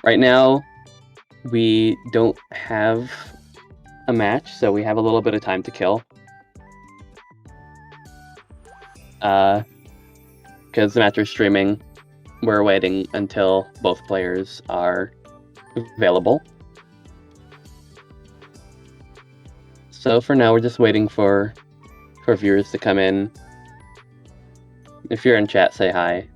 Right now, we don't have a match, so we have a little bit of time to kill. Because the match is streaming, we're waiting until both players are available. So for now, we're just waiting for viewers to come in. If you're in chat, say hi.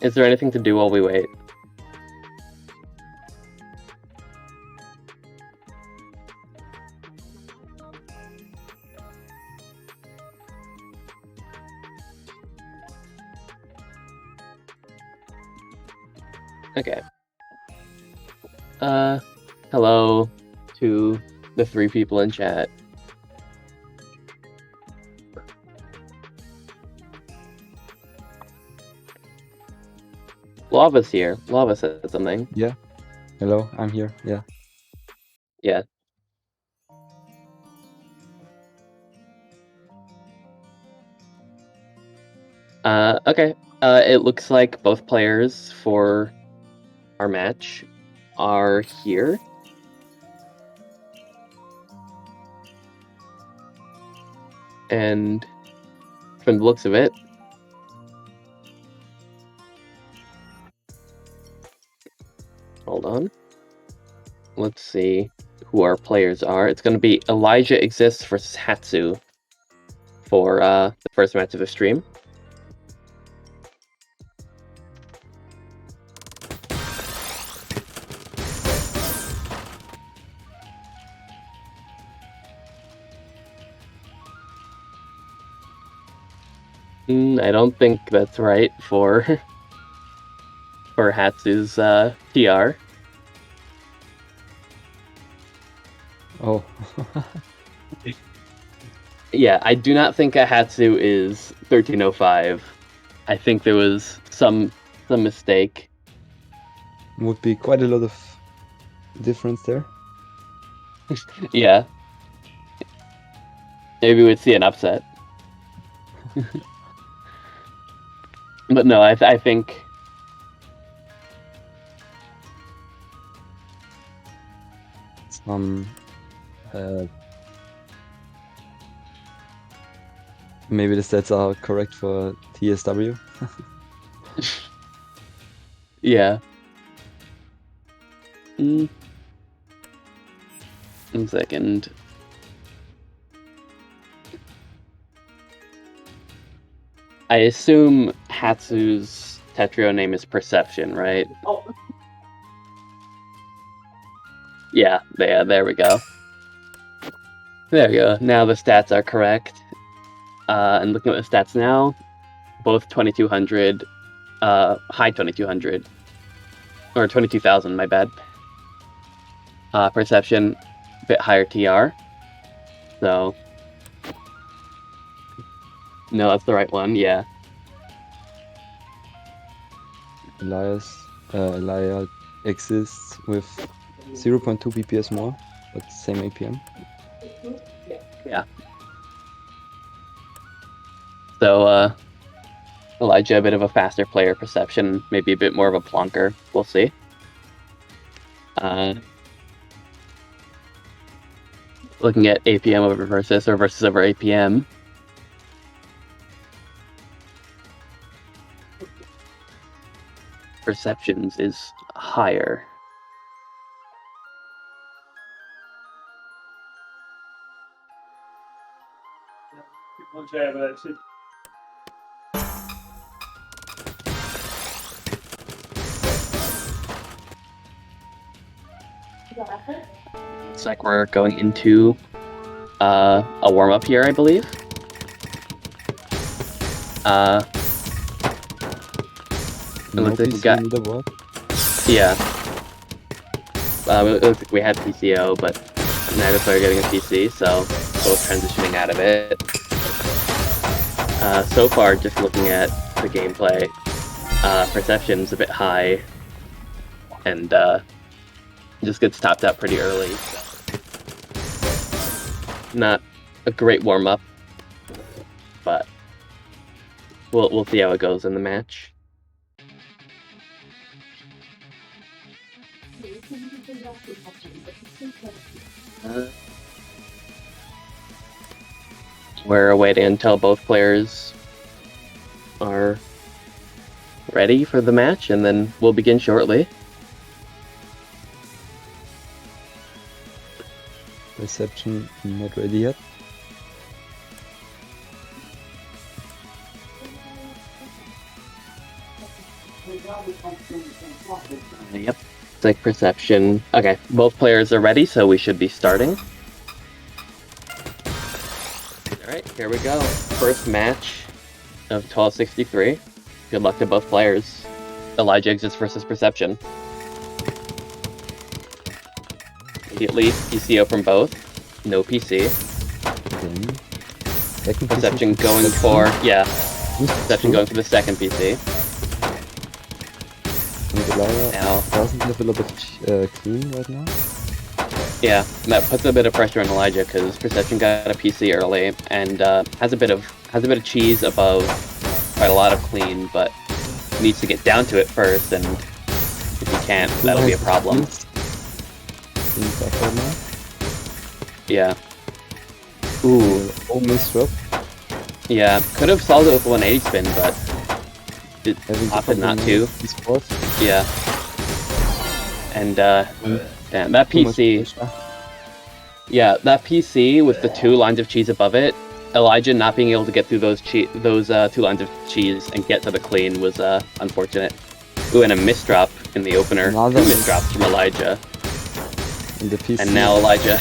Is there anything to do while we wait? Okay. Hello to the 3 people in chat. Lava's here. Lava said something. Yeah. Hello, I'm here. Yeah. Yeah. Okay. It looks like both players for our match are here. And from the looks of it, hold on. Let's see who our players are. It's going to be Elijah Exists versus Hatsu for the first match of the stream. I don't think that's right for Hatsu's TR. Oh. Yeah, I do not think a Hatsu is 1305. I think there was some mistake. Would be quite a lot of difference there. Yeah. Maybe we'd see an upset. But no, I think maybe the stats are correct for TSW. yeah. 1 second. I assume Hatsu's Tetrio name is Perception, right? Oh. Yeah, there we go. There we go. Now the stats are correct. And looking at the stats now, both 2200, high 2200, or 22,000, my bad. Perception, a bit higher TR. So, no, that's the right one, yeah. Elia exists with 0.2 BPS more, but same APM. Yeah. So, Elijah, a bit of a faster player Perception, maybe a bit more of a plonker. We'll see. Looking at APM over versus or versus over APM. Perceptions is higher. It's like we're going into a warm-up here, I believe. It looks like we got leaderboard. Yeah. It looks like we had PCO, but neither player getting a PC, so both transitioning out of it. So far, just looking at the gameplay, Perception's a bit high, and just gets topped out pretty early. So. Not a great warm-up, but we'll see how it goes in the match. We're waiting until both players are ready for the match, and then we'll begin shortly. Reception not ready yet. Yep, it's like Perception. Okay, both players are ready, so we should be starting. Alright, here we go. First match of TAWS 63. Good luck to both players. Elijah Exits versus Perception. Immediately, PCO from both. No PC. Then, second Perception PC going for... Yeah. Perception going for the second PC. And Elijah Now... doesn't have a lot of clean right now. Yeah, that puts a bit of pressure on Elijah because Perception got a PC early and has a bit of cheese above quite a lot of clean, but needs to get down to it first, and if he can't, that'll be a problem. Right now. Yeah. Ooh. Almost drop. Yeah, could have solved it with 180 spin, but it opted not to. Yeah. And damn, that PC. Yeah, that PC with the 2 lines of cheese above it, Elijah not being able to get through those 2 lines of cheese and get to the clean was unfortunate. Ooh, and a misdrop in the opener. 2 misdrops from Elijah. And the PC. And now Elijah.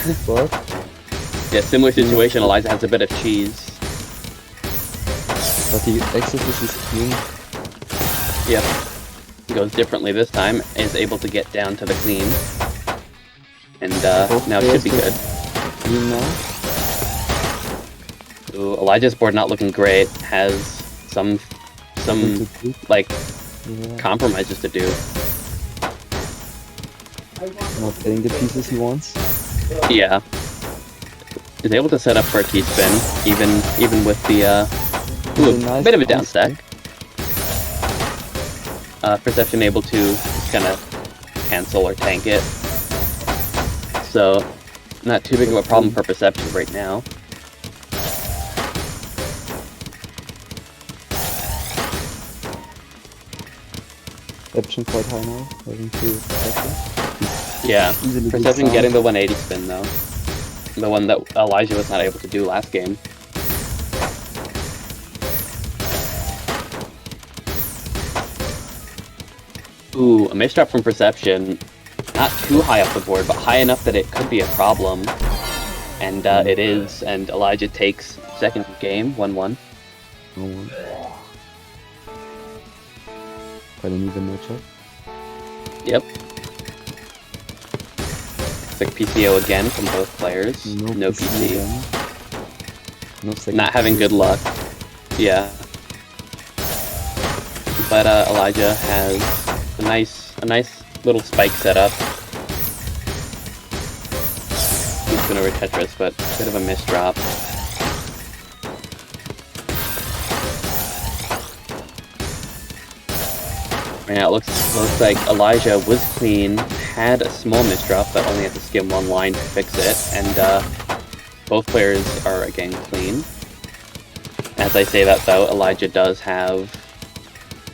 Yeah, similar situation. Elijah has a bit of cheese. But he accesses his clean. Yep. Goes differently this time. Is able to get down to the clean. And now it should be good. Clean now. Ooh, Elijah's board not looking great. Has some like compromises to do. Not getting the pieces he wants. Yeah. Is able to set up for a T-spin, even with the ooh, nice bit of a down stack. Perception able to just kind of cancel or tank it. So, not too big of a problem for Perception right now. Perception quite high now, having to Yeah, Perception getting the 180 spin though. The one that Elijah was not able to do last game. Ooh, a misdrop from Perception. Not too high up the board, but high enough that it could be a problem. And it is, and Elijah takes second game, 1-1. Quite an even matchup. Yep. It's like PCO again from both players. No PC. No second. Not having good luck. Yeah. But Elijah has a nice little spike setup. He's going over Tetris, but a bit of a misdrop. Right now it looks like Elijah was clean, had a small misdrop, but only had to skim 1 line to fix it, and both players are again clean. As I say that though, Elijah does have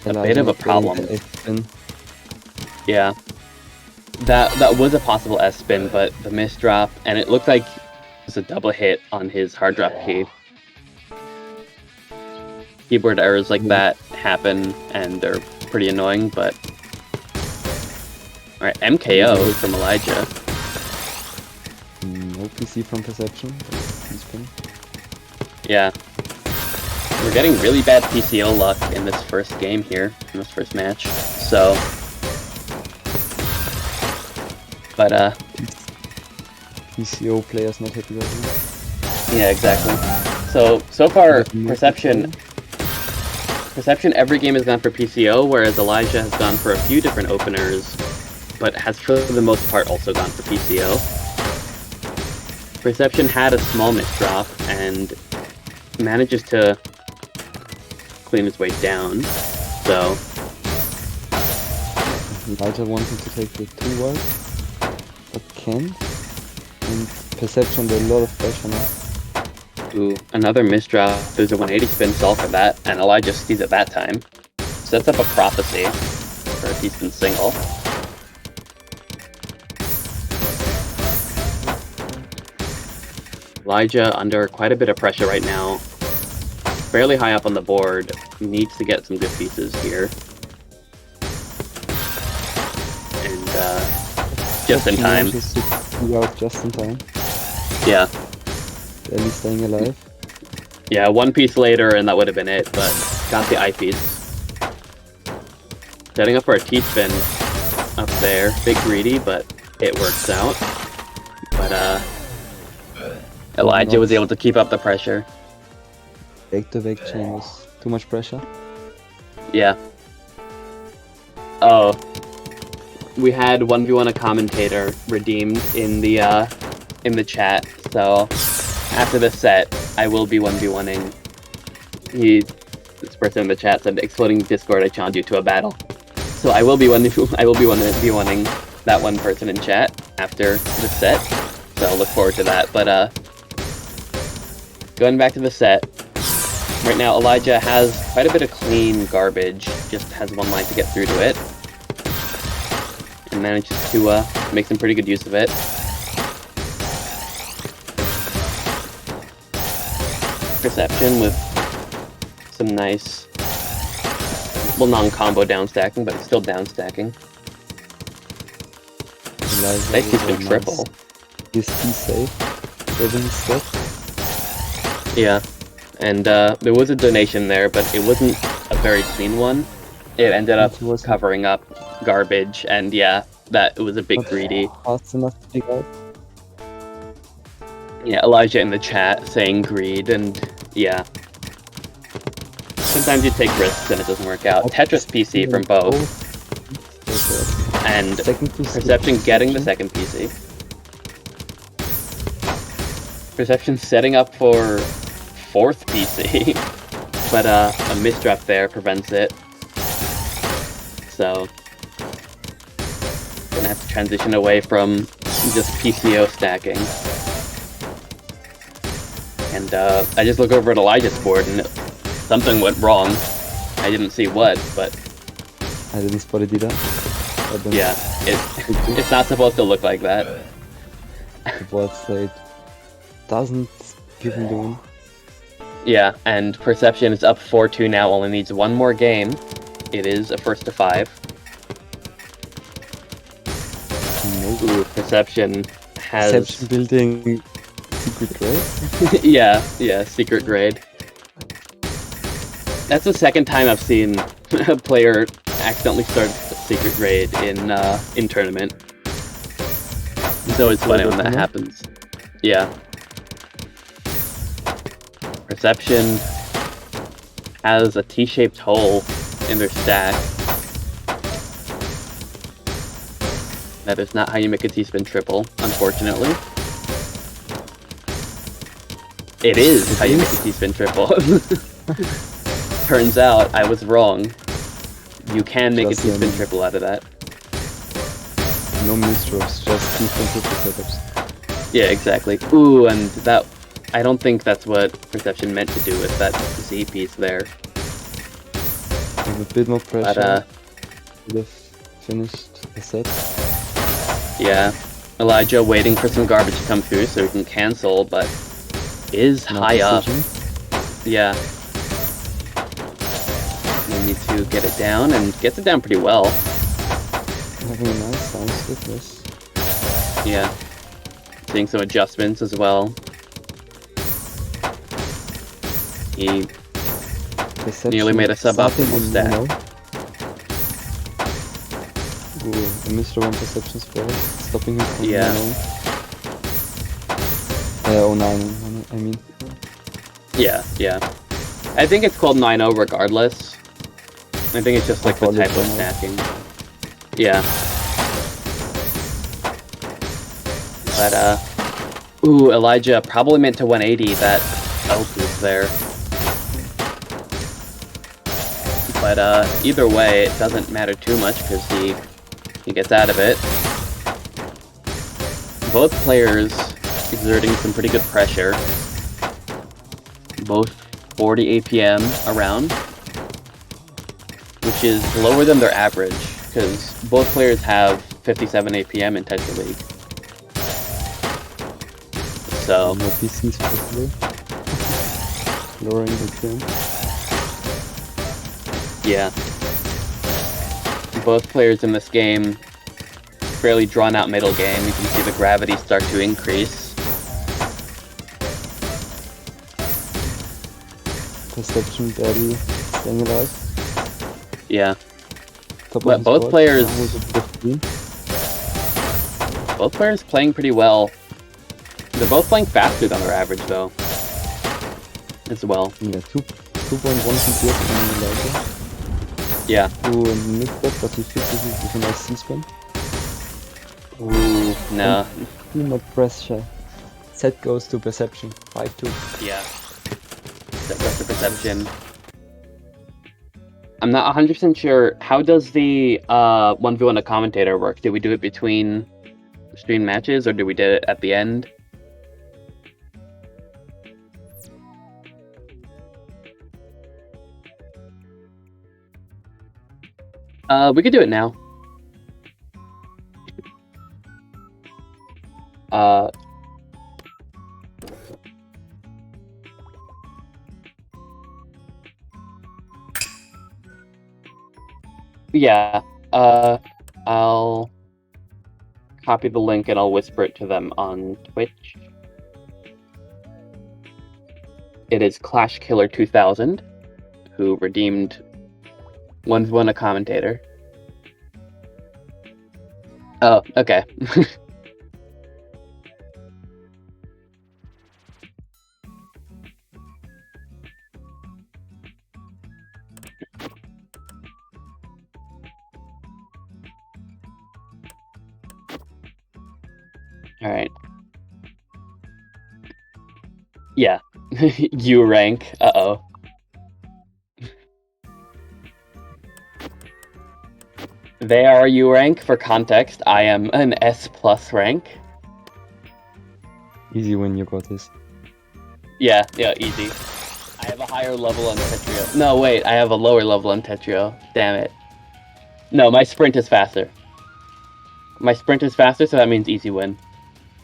a bit of a problem. Yeah, that was a possible S spin, but the misdrop, and it looked like it was a double hit on his hard drop key. Keyboard errors like that happen, and they're pretty annoying, but... Alright, MKO from Elijah. No PC from Perception. Yeah. We're getting really bad PCO luck in this first game here, in this first match, so... But, PCO players not happy right now. yeah, exactly. So far, Perception Perception, every game has gone for PCO, whereas Elijah has gone for a few different openers, but has for the most part also gone for PCO. Perception had a small misdrop and manages to clean his way down, so... Elijah wanted to take the 2 wide, but can't. And Perception under a lot of pressure now. Ooh, another misdrop. There's a 180 spin solve for that, and Elijah sees it that time. Sets up a prophecy for a T-spin single. Elijah under quite a bit of pressure right now. Fairly high up on the board. Needs to get some good pieces here. And, just in time. Just in time. Yeah. Barely staying alive. Yeah, 1 piece later and that would have been it, but got the I-piece. Setting up for a T-spin up there. Bit greedy, but it works out. But, Elijah was able to keep up the pressure. Back-to-back chain was too much pressure. Yeah. Oh. We had 1v1 a commentator redeemed in the chat, so after the set, I will be 1v1ing. This person in the chat said, "Exploding Discord, I challenge you to a battle." So I will be 1v1ing that one person in chat after the set. So look forward to that. But going back to the set, right now Elijah has quite a bit of clean garbage. Just has 1 line to get through to it, and manages to make some pretty good use of it. Perception with some nice, well, non-combo downstacking, but it's still downstacking. Nice T-spin triple. Is he safe? Doesn't he stop? Yeah, and there was a donation there, but it wasn't a very clean one. It ended up covering up garbage, and yeah, that was a bit greedy. Fast enough to pick out. Yeah, Elijah in the chat saying greed, and yeah. Sometimes you take risks and it doesn't work out. Tetris PC from Bo. And Perception getting the second PC. Perception setting up for 4th PC. But a misdrop there prevents it. So gonna have to transition away from just PCO stacking. And I just look over at Elijah's board and something went wrong. I didn't see what, but... I didn't spot it either. Yeah, it's not supposed to look like that. The board state doesn't give him the win. Yeah, and Perception is up 4-2 now, only needs 1 more game. It is a 1st to 5. Ooh, Perception has... Perception building secret grade? yeah, secret grade. That's the second time I've seen a player accidentally start secret grade in tournament. It's always funny when that happens. Yeah. Perception has a T-shaped hole in their stack. That is not how you make a T-spin triple, unfortunately. It is how you make a T-spin triple. Turns out I was wrong. You can make a T-spin triple out of that. No misdrops, just T-spin triple setups. Yeah, exactly. Ooh, and that... I don't think that's what Perception meant to do with that Z piece there. With a bit more pressure, But, would have finished the set. Yeah. Elijah waiting for some garbage to come through so he can cancel, but is high up. Yeah. We need to get it down, and gets it down pretty well. Having a nice sound stick, yes. Yeah. Seeing some adjustments as well. He nearly made a suboptimal stack. Ooh, a Mr. 1 Perception spell, stopping him from Yeah. 09, I mean. Yeah. I think it's called 9-0 regardless. I think it's just like the Follow type of them all. stacking. Yeah. But, ooh, Elijah probably meant to 180 that else is there. But, either way, it doesn't matter too much because he gets out of it. Both players exerting some pretty good pressure. Both 40 APM around, which is lower than their average, because both players have 57 APM in Tetra League. So, No PCs possibly. Lowering the trim. yeah. Both players in this game, fairly drawn out middle game. You can see the gravity start to increase. Perception barely staying alive. Yeah. Top But of both board. players- Now with the 15. Both players playing pretty well. They're both playing faster than their average, though. As well. Yeah, 2.1 CPS from Elijah. Yeah. To mid-step, but he fixes it with a nice C-spin. Ooh, no. Too much pressure. Set goes to perception. 5-2. Yeah. That's the perception. I'm not 100% sure. How does the 1v1 a commentator work? Did we do it between stream matches, or did we do it at the end? We could do it now. Yeah, I'll copy the link and I'll whisper it to them on Twitch. It is Clash Killer 2000, who redeemed 1v1 a commentator. Oh, okay. All right. Yeah. U rank. Uh-oh. They are U rank. For context, I am an S+ rank. Easy win, you got this. Yeah, easy. I have a higher level on Tetrio. No, wait, I have a lower level on Tetrio. Damn it. No, my sprint is faster. My sprint is faster, so that means easy win.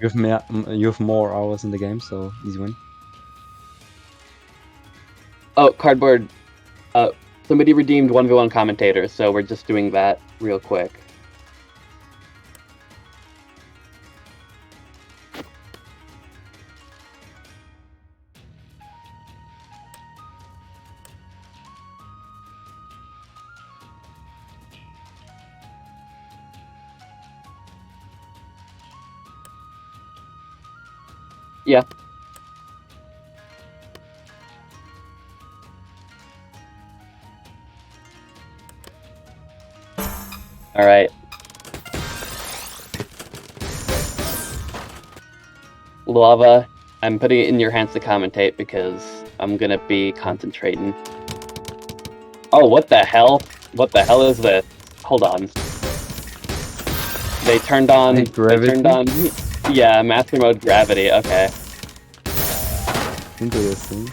You have more hours in the game, so easy win. Oh, Cardboard. Somebody redeemed 1v1 commentator, so we're just doing that real quick. Yeah. All right. Lava, I'm putting it in your hands to commentate because I'm gonna be concentrating. Oh, what the hell? What the hell is this? Hold on. They turned on. Hey, gravity? They turned on. Yeah, master mode gravity. Okay. Interesting.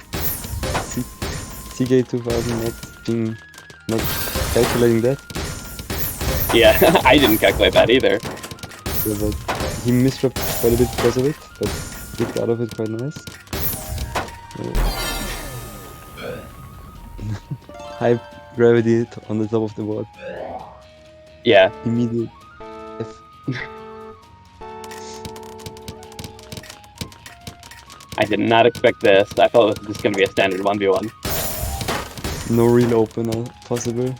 CK 2000 not calculating that. Yeah, I didn't calculate that either. Yeah, but he misrepped quite a bit because of it, but did out of it quite nice. High gravity on the top of the board. Yeah. Immediate F. I did not expect this. I thought it was just gonna be a standard 1v1. No real opener possible.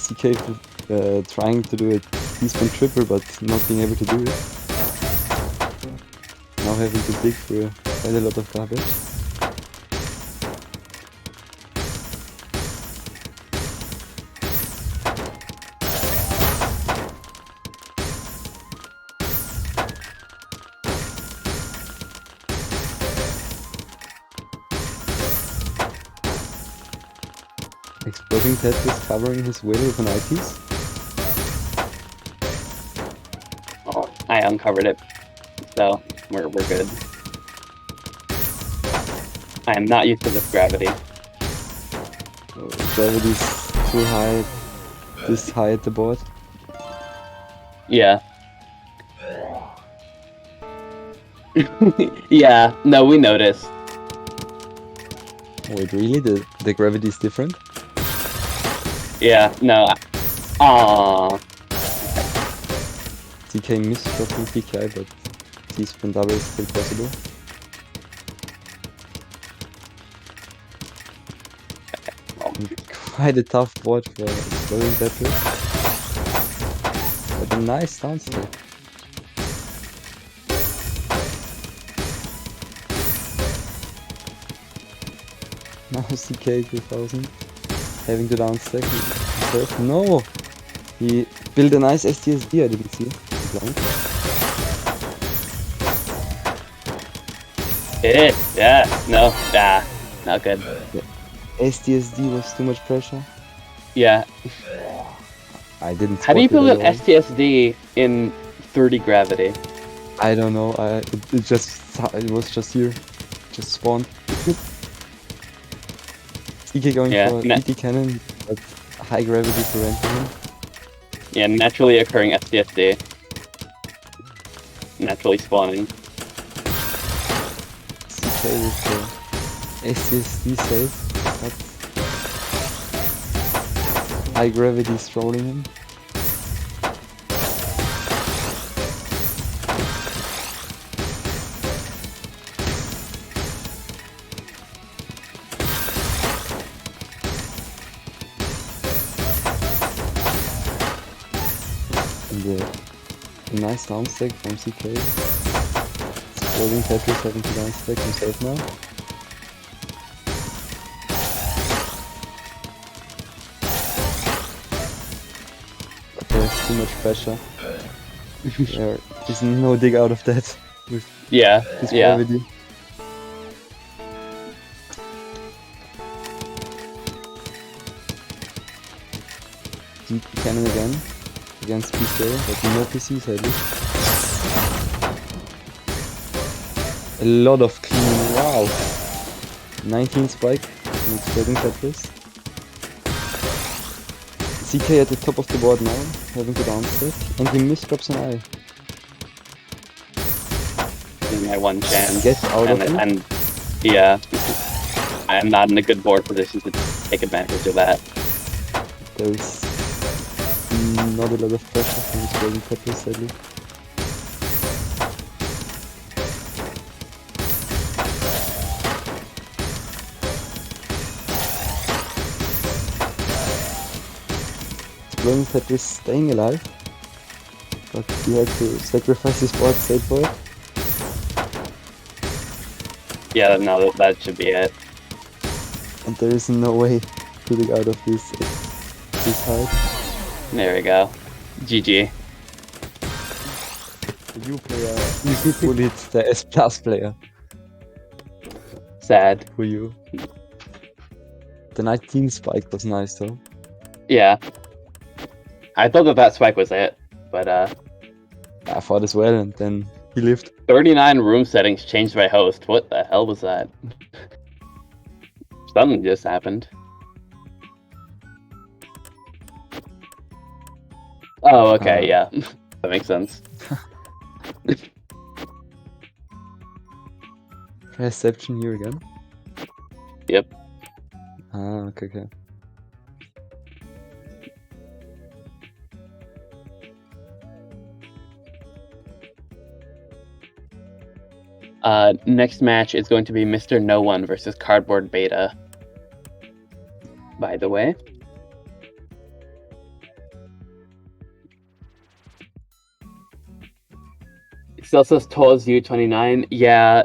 CK trying to do a T-spin triple but not being able to do it. having to dig through quite a lot of garbage. Exploding Tetris covering his wheel with an eyepiece. Oh, I uncovered it, so we're good. I am not used to this gravity. Gravity's too high, this high at the board. Yeah. Yeah, no, we noticed. Wait, really? The gravity is different? Yeah, no. Aww. TK missed dropping PKI, but T-spin double is still possible. Quite a tough board for exploding Tetris. But a nice downside. Now CK 2000 having to downstack himself. No! He built a nice STSD, I didn't see. Yeah, no, not good. STSD was too much pressure. Yeah. I didn't. How do you spot build it an at all. STSD in 30 gravity? I don't know. It was just here, just spawned. CK going for ET cannon, but high gravity preventing him. Yeah, naturally occurring STSD. Naturally spawning. CK with the STSD save, but high gravity strolling him. And a nice downstack from CK. Exploding Tetris having to downstack himself now. But there's too much pressure. There is no dig out of that with this gravity. Deep cannon again against PC, but no PCs at least. A lot of clean, wow! 19 spike and exploding Tetris. CK at the top of the board now, having to downstack, and he misdrops an eye. My one chance. Get out of it. And yeah, I am not in a good board position to take advantage of that. There is not a lot of pressure from exploding Tetris, sadly. Exploding Tetris staying alive, but he had to sacrifice his board state for it. Yeah, no, that should be it. And there is no way to dig out of this height. There we go. GG. You player, you bullied the S plus player. Sad. For you. The 19 spike was nice though. Yeah. I thought that spike was it, but I thought as well, and then he lived. 39 room settings changed by host. What the hell was that? Something just happened. Oh, okay, yeah. That makes sense. Reception here again? Yep. Ah, okay. Next match is going to be Mr. No One versus Cardboard Beta. By the way. Celsius TAWS U29. Yeah.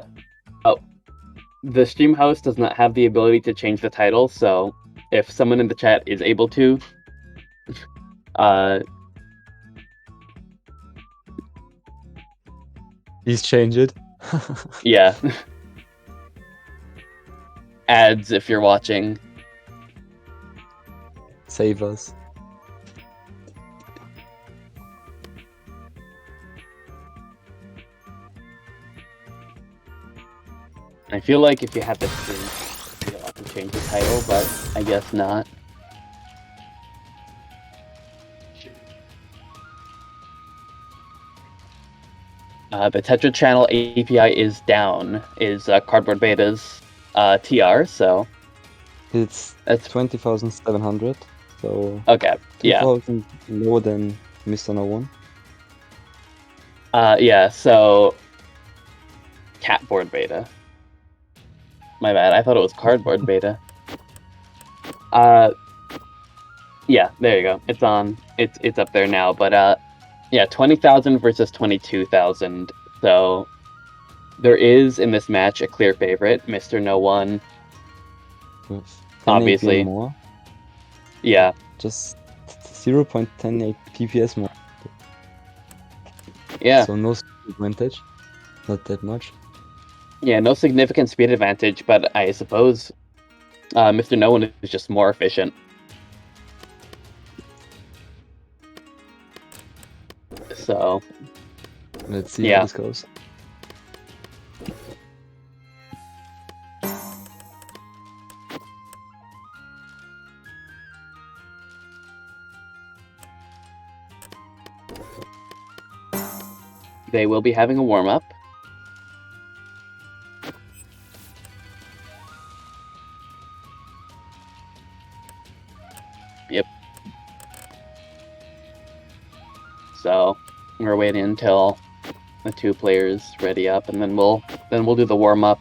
Oh, the stream host does not have the ability to change the title, so if someone in the chat is able to, Please change it. yeah. Ads if you're watching. Save us. I feel like if you have the stream, you'll have to change the title, but I guess not. The Tetra channel API is down, is Cardboard Beta's TR, so It's that's 20,700, so okay. Yeah. 2,000 lower than Mr. No One. Yeah, so Catboard Beta. My bad, I thought it was Cardboard Beta. Yeah, there you go. It's on. It's up there now, but yeah, 20,000 versus 22,000. So there is in this match a clear favorite, Mr. No One. With 10 Obviously. APM more. Yeah. Just 0.10 PPS more. Yeah. So no speed advantage. Not that much. Yeah, no significant speed advantage, but I suppose Mr. No One is just more efficient. So Let's see yeah. how this goes. They will be having a warm-up. Yep. So we're waiting until the two players ready up, and then we'll do the warm-up.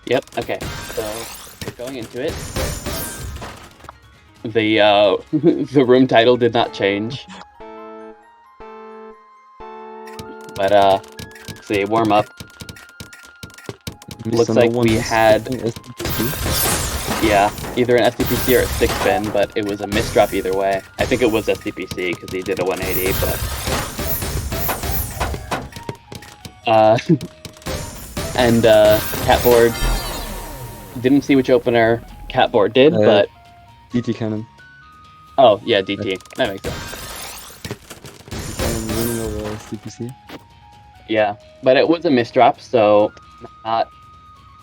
Yep, okay, so we're going into it. The the room title did not change. But let's see, warm up. Looks Mr. like No One we is had picking SDPC. yeah, either an SDPC or a 6-spin, but it was a misdrop either way. I think it was SDPC because he did a 180, but and Catboard didn't see which opener Catboard did, but DT Cannon. oh yeah, DT. That makes sense. DT Cannon winning over SDPC. Yeah, but it was a misdrop, so not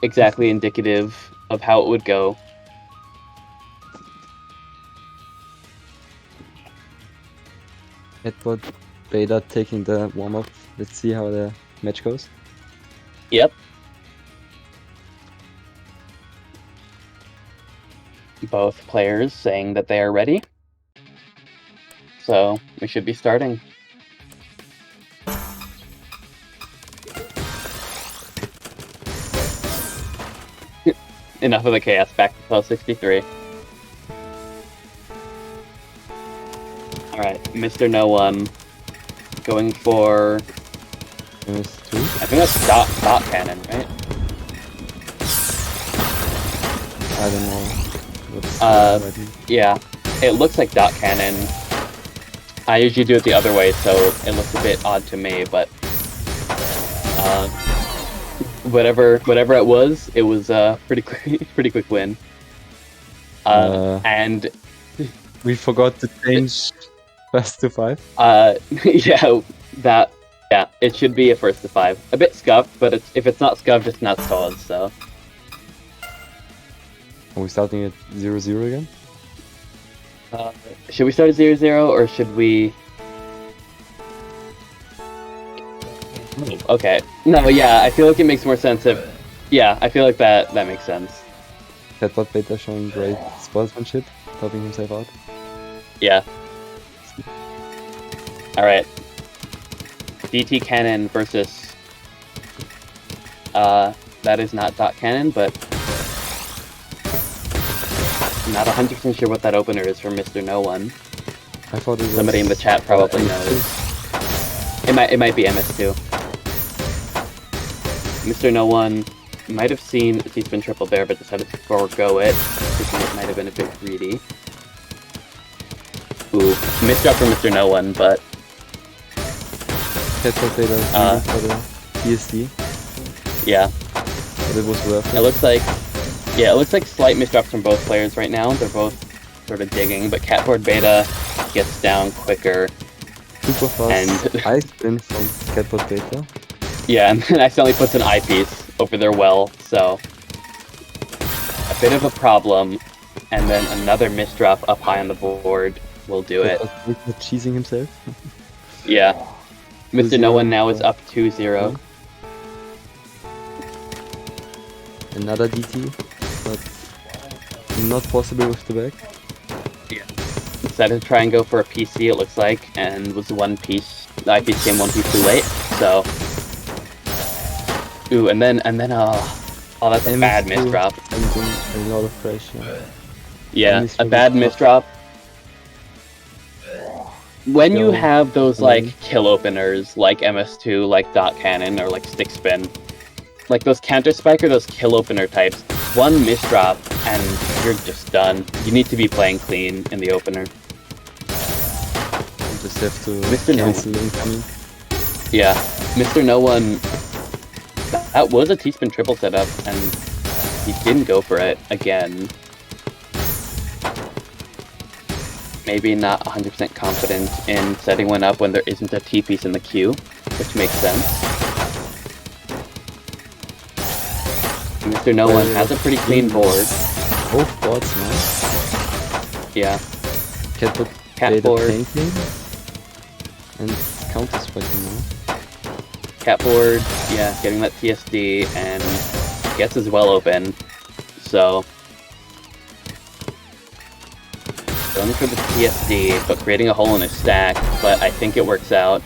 exactly indicative of how it would go. Headbutt Beta taking the warm-up. Let's see how the match goes. Yep. Both players saying that they are ready. So we should be starting. Enough of the chaos, back to 1263. Alright, Mr. No One going for MS2. I think that's dot cannon, right? I don't know. What's Yeah, it looks like dot cannon. I usually do it the other way, so it looks a bit odd to me, but whatever it was a pretty quick win. And we forgot to change first to 5. yeah, it should be a first to 5. A bit scuffed, but if it's not scuffed, it's not TAWS, so. Are we starting at 0-0 again? Should we start at 0-0 or should we? Okay. No, yeah, I feel like it makes more sense if. Yeah, I feel like that makes sense. Catbot Beta showing great sportsmanship, topping himself out. Yeah. Alright. DT Cannon versus... that is not Dot Cannon, but... I'm not 100% sure what that opener is for Mr. No One. I thought it was... Somebody in the chat probably knows. It might be MS2. Mr. No One might have seen a T-spin triple there, but decided to forego it. Thinking it might have been a bit greedy. Ooh, misdrop for Mr. No One, but... Catbot Beta for the TSD, yeah. but it was worth it. It looks like... Yeah, it looks like slight misdrops from both players right now. They're both sort of digging, but Catboard Beta gets down quicker. Super fast And- ice spin from Catbot Beta. Yeah, and then accidentally puts an eyepiece over their well, so... A bit of a problem, and then another misdrop up high on the board will do it. Catbot Beta cheesing himself. Yeah. Mr. No 2-0 One now is up 2-0. Another DT, but not possible with the back. Decided to try and go for a PC, it looks like, and was one piece. The eyepiece came one piece too late, so... Ooh, and then, oh, that's a bad MS2 misdrop. and a lot of pressure. Yeah, MS2 a bad misdrop. When you Go. have those, And like, then- kill openers, like MS2, like Dot Cannon, or like Stick Spin, like those counter spike or those kill opener types, one misdrop and you're just done. You need to be playing clean in the opener. You just have to Mr. No cancel incoming. Yeah, Mr. No One, that was a T-spin triple setup, and he didn't go for it again. Maybe not 100% confident in setting one up when there isn't a T-piece in the queue, which makes sense. Mr. No One has a pretty clean board. Both boards now. Yeah, Catbot Cat Beta board. tanking and counter spiking now. Catboard, yeah, getting that TSD, and gets his well open. So, going for the TSD, but creating a hole in his stack, but I think it works out.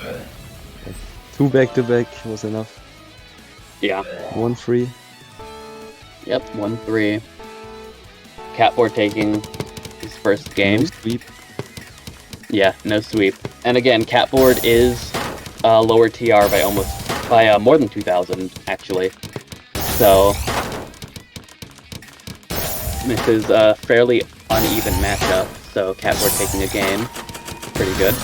2 back-to-back was enough. Yeah, 1-3. yep, 1-3. Catboard taking his first game. No sweep. Yeah, no sweep. And again, Catboard is lower TR by more than 2,000, actually. So, this is a fairly uneven matchup, so Catboard taking a game. Pretty good.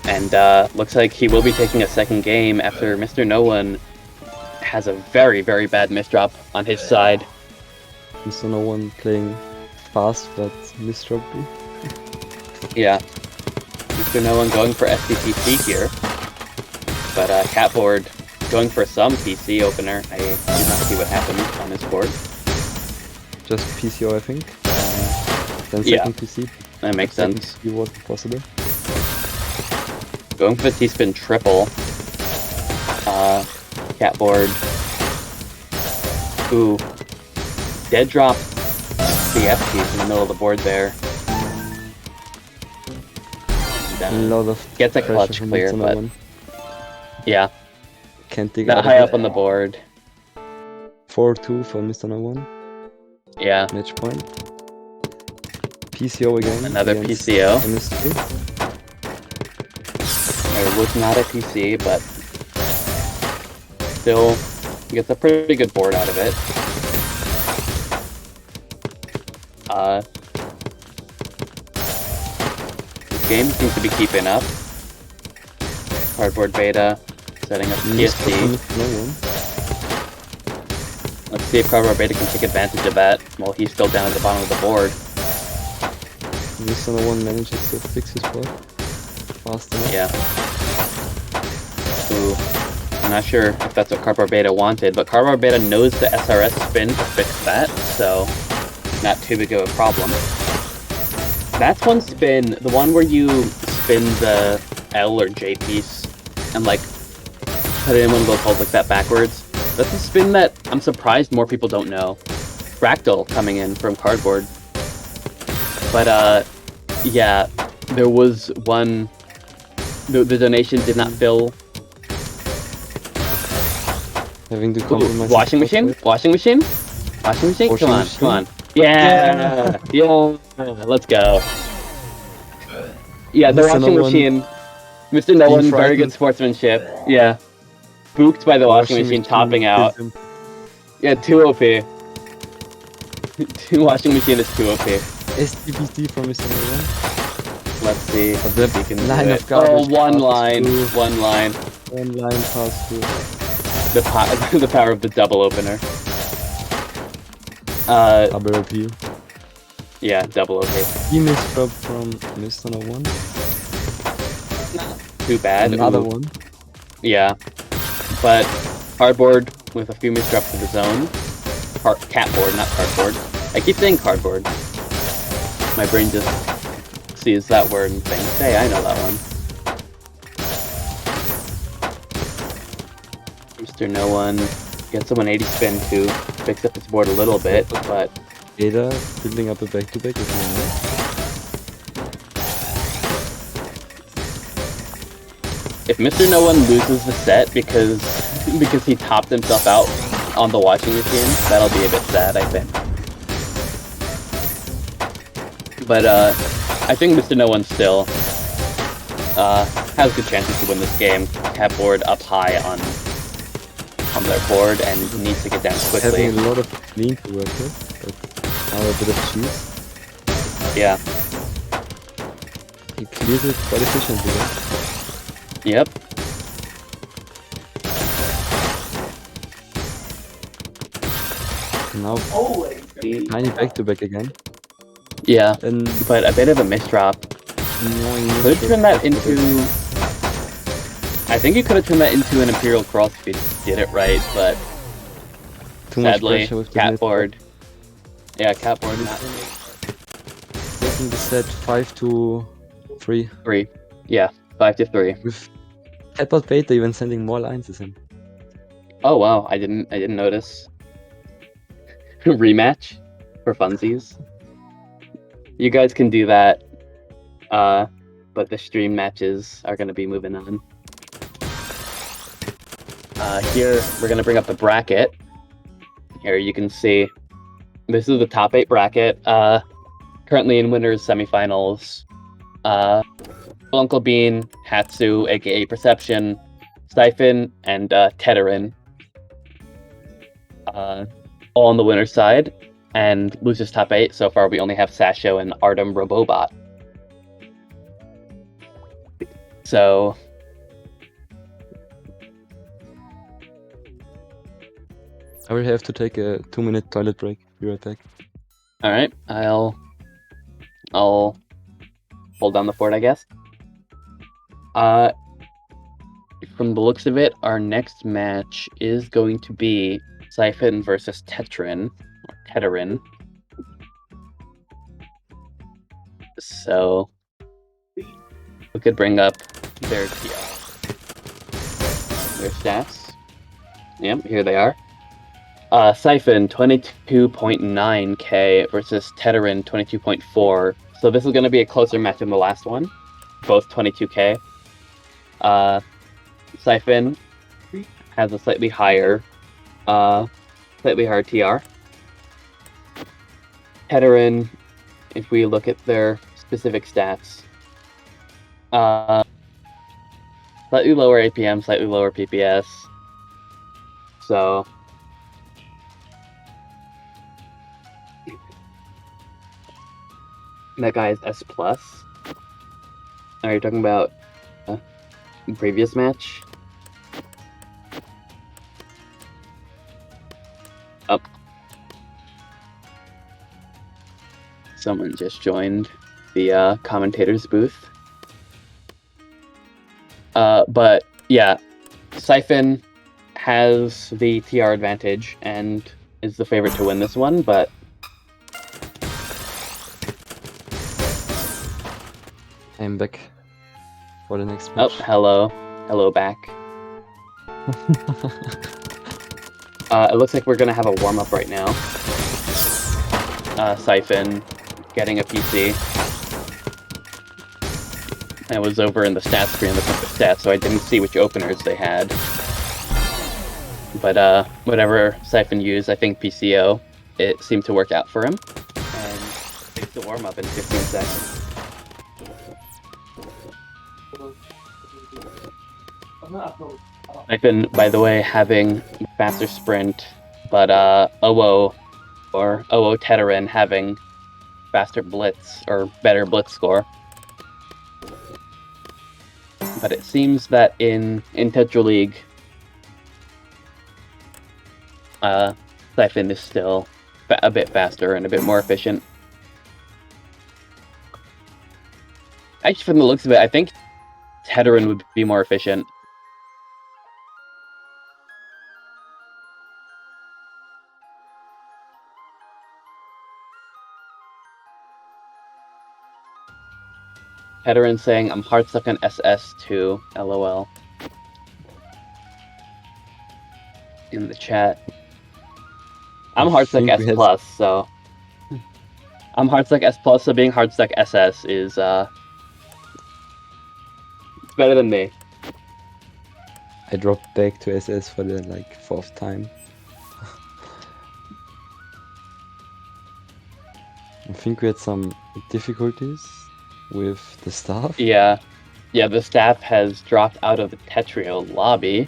And looks like he will be taking a second game after Mr. No One has a very, very bad misdrop on his side. Mr. No One playing fast but misdroppy. Yeah. Mr. No One going for SCTC here. But Catboard going for some PC opener. I did not see what happened on his board. Just PCO, I think. Then Yeah. second PC. That makes Second sense. PC wasn't possible. Going for the T-spin triple. Catboard. Ooh. Dead drop the F piece in the middle of the board there. A And, lot of gets a pressure clutch from clear, Mr. No but One. yeah, Can't dig not out high of up it. on the board. 4-2 for Mr. No One. Yeah, Match point. PCO again. another against PCO. MS3. There was not a PC, but still gets a pretty good board out of it. This game seems to be keeping up. Cardboard Beta setting up Misdrop from TSD. Mr. No One. Let's see if Cardboard Beta can take advantage of that while he's still down at the bottom of the board. Mr. No One manages to fix his board fast enough. Yeah. Ooh. I'm not sure if that's what Cardboard Beta wanted, but Cardboard Beta knows the SRS spin to fix that, so not too big of a problem. That's one spin, the one where you spin the L or J piece and like put it in one of those holes like that backwards. That's a spin that I'm surprised more people don't know. Fractal coming in from cardboard. But yeah, there was one. The donation did not fill. Having to Ooh, compromise. washing machine? Washing machine? Washing machine? Washing Come on, machine? come on. Yeah, yeah, let's go. Yeah, the Mr. washing No One machine. Mr. No being One, very good frightened. sportsmanship. Yeah. Spooked by the washing machine topping out. kills him. Yeah, 2 OP. Washing machine is 2 OP. STBC from Mr. No One. Let's see if he can do Line it. of garbage Oh, one passes line. through. One line. One line pass through. The power of the double opener. Double OP. Yeah, double OP. He misdrop from Mr. No One. Too bad. Another Ooh. one. Yeah. But cardboard with a few misdrops of his own. Catboard, not cardboard. I keep saying cardboard. My brain just sees that word and thinks, hey, I know that one. Mr. No One gets a 180 spin to fix up his board a little bit, but Ada building up a back-to-back is nice. if Mr. No One loses the set because he topped himself out on the washing machine, that'll be a bit sad, I think. But I think Mr. No One still has good chances to win this game. Catboard up high on their board and needs to get down quickly. Having a lot of clean to work with, but now a bit of cheese. Yeah. He clears it quite efficiently. Yep. Now tiny back-to-back again. Yeah. And But a bit of a misdrop. annoying Could have turned that into... I think you could have turned that into an Imperial Cross if you did it right, but too much sadly, pressure with the catboard. Yeah, catboard not taking the set 5-3 3. Yeah, 5-3. with catboard beta even sending more lines as him. Oh wow, I didn't notice. Rematch for funsies. You guys can do that, but the stream matches are going to be moving on. Here, we're going to bring up the bracket. Here you can see, this is the top 8 bracket. Currently in winners semifinals, Uncle Bean, Hatsu, aka Perception, Siphon, and Teterin. All on the winner's side. And losers top 8, so far we only have Sasho and Artem Robobot. So... I will have to take a 2-minute toilet break. Be right back. Alright, I'll hold down the fort, I guess. From the looks of it, our next match is going to be Siphon versus Teterin. So we could bring up their stats. Yep, here they are. Siphon 22.9k versus Teterin 22.4. So this is going to be a closer match than the last one. Both 22k. Siphon has a slightly higher TR. Teterin, if we look at their specific stats, slightly lower APM, slightly lower PPS. So that guy is S+. Are you talking about previous match? Up. Someone just joined the commentator's booth. But yeah, Siphon has the TR advantage and is the favorite to win this one, but I'm back for the next oh, match. hello back. It looks like we're gonna have a warm-up right now. Siphon getting a PC. I was over in the stats screen looking at the stats, so I didn't see which openers they had. But whatever Siphon used, I think PCO, it seemed to work out for him. And takes the warm-up in 15 seconds. Siphon, by the way, having faster sprint, but OO or OO Teterin having faster blitz or better blitz score. But it seems that in Tetra League, Siphon is still a bit faster and a bit more efficient. Actually, from the looks of it, I think Teterin would be more efficient. Teterin saying, I'm hard stuck on SS2, LOL. In the chat. I'm hard stuck S+, so... I'm hard stuck S+, so being hard stuck SS is, it's better than me. I dropped back to SS for the, 4th time. I think we had some difficulties with the staff. Yeah, the staff has dropped out of the Tetrio lobby.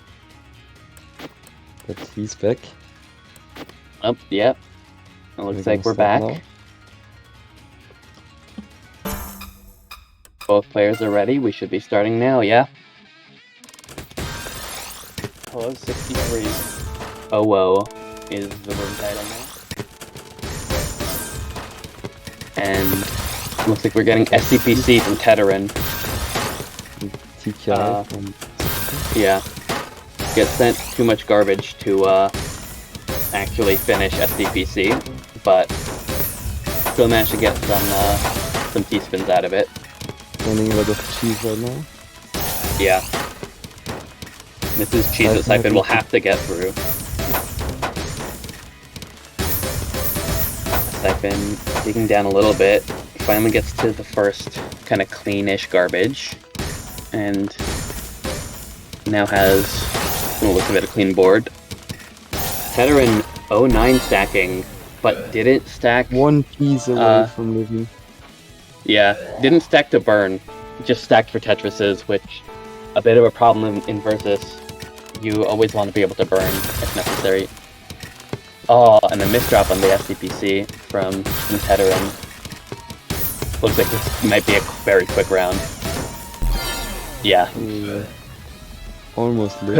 But he's back. Oh, yep. It looks like we're back. Now. Both players are ready. We should be starting now, yeah? Hello, 63. Oh, whoa. Is the room title now. And looks like we're getting SCPC from Teterin. TKI from... Yeah. Get sent too much garbage to actually finish SCPC, but still managed to get some T-spins out of it. Running a lot of cheese right now. Yeah. This is cheese that Siphon will have to get through. Siphon digging down a little bit, finally gets to the first kind of cleanish garbage, and now has, from the looks of it, a clean board. Teterin 09 stacking, but didn't stack... One piece away from living. Yeah, didn't stack to burn, just stacked for Tetrises, which a bit of a problem in Versus. You always want to be able to burn if necessary. Oh, and a misdrop on the SCPC from Teterin. Looks like this might be a very quick round. Yeah. Almost lit.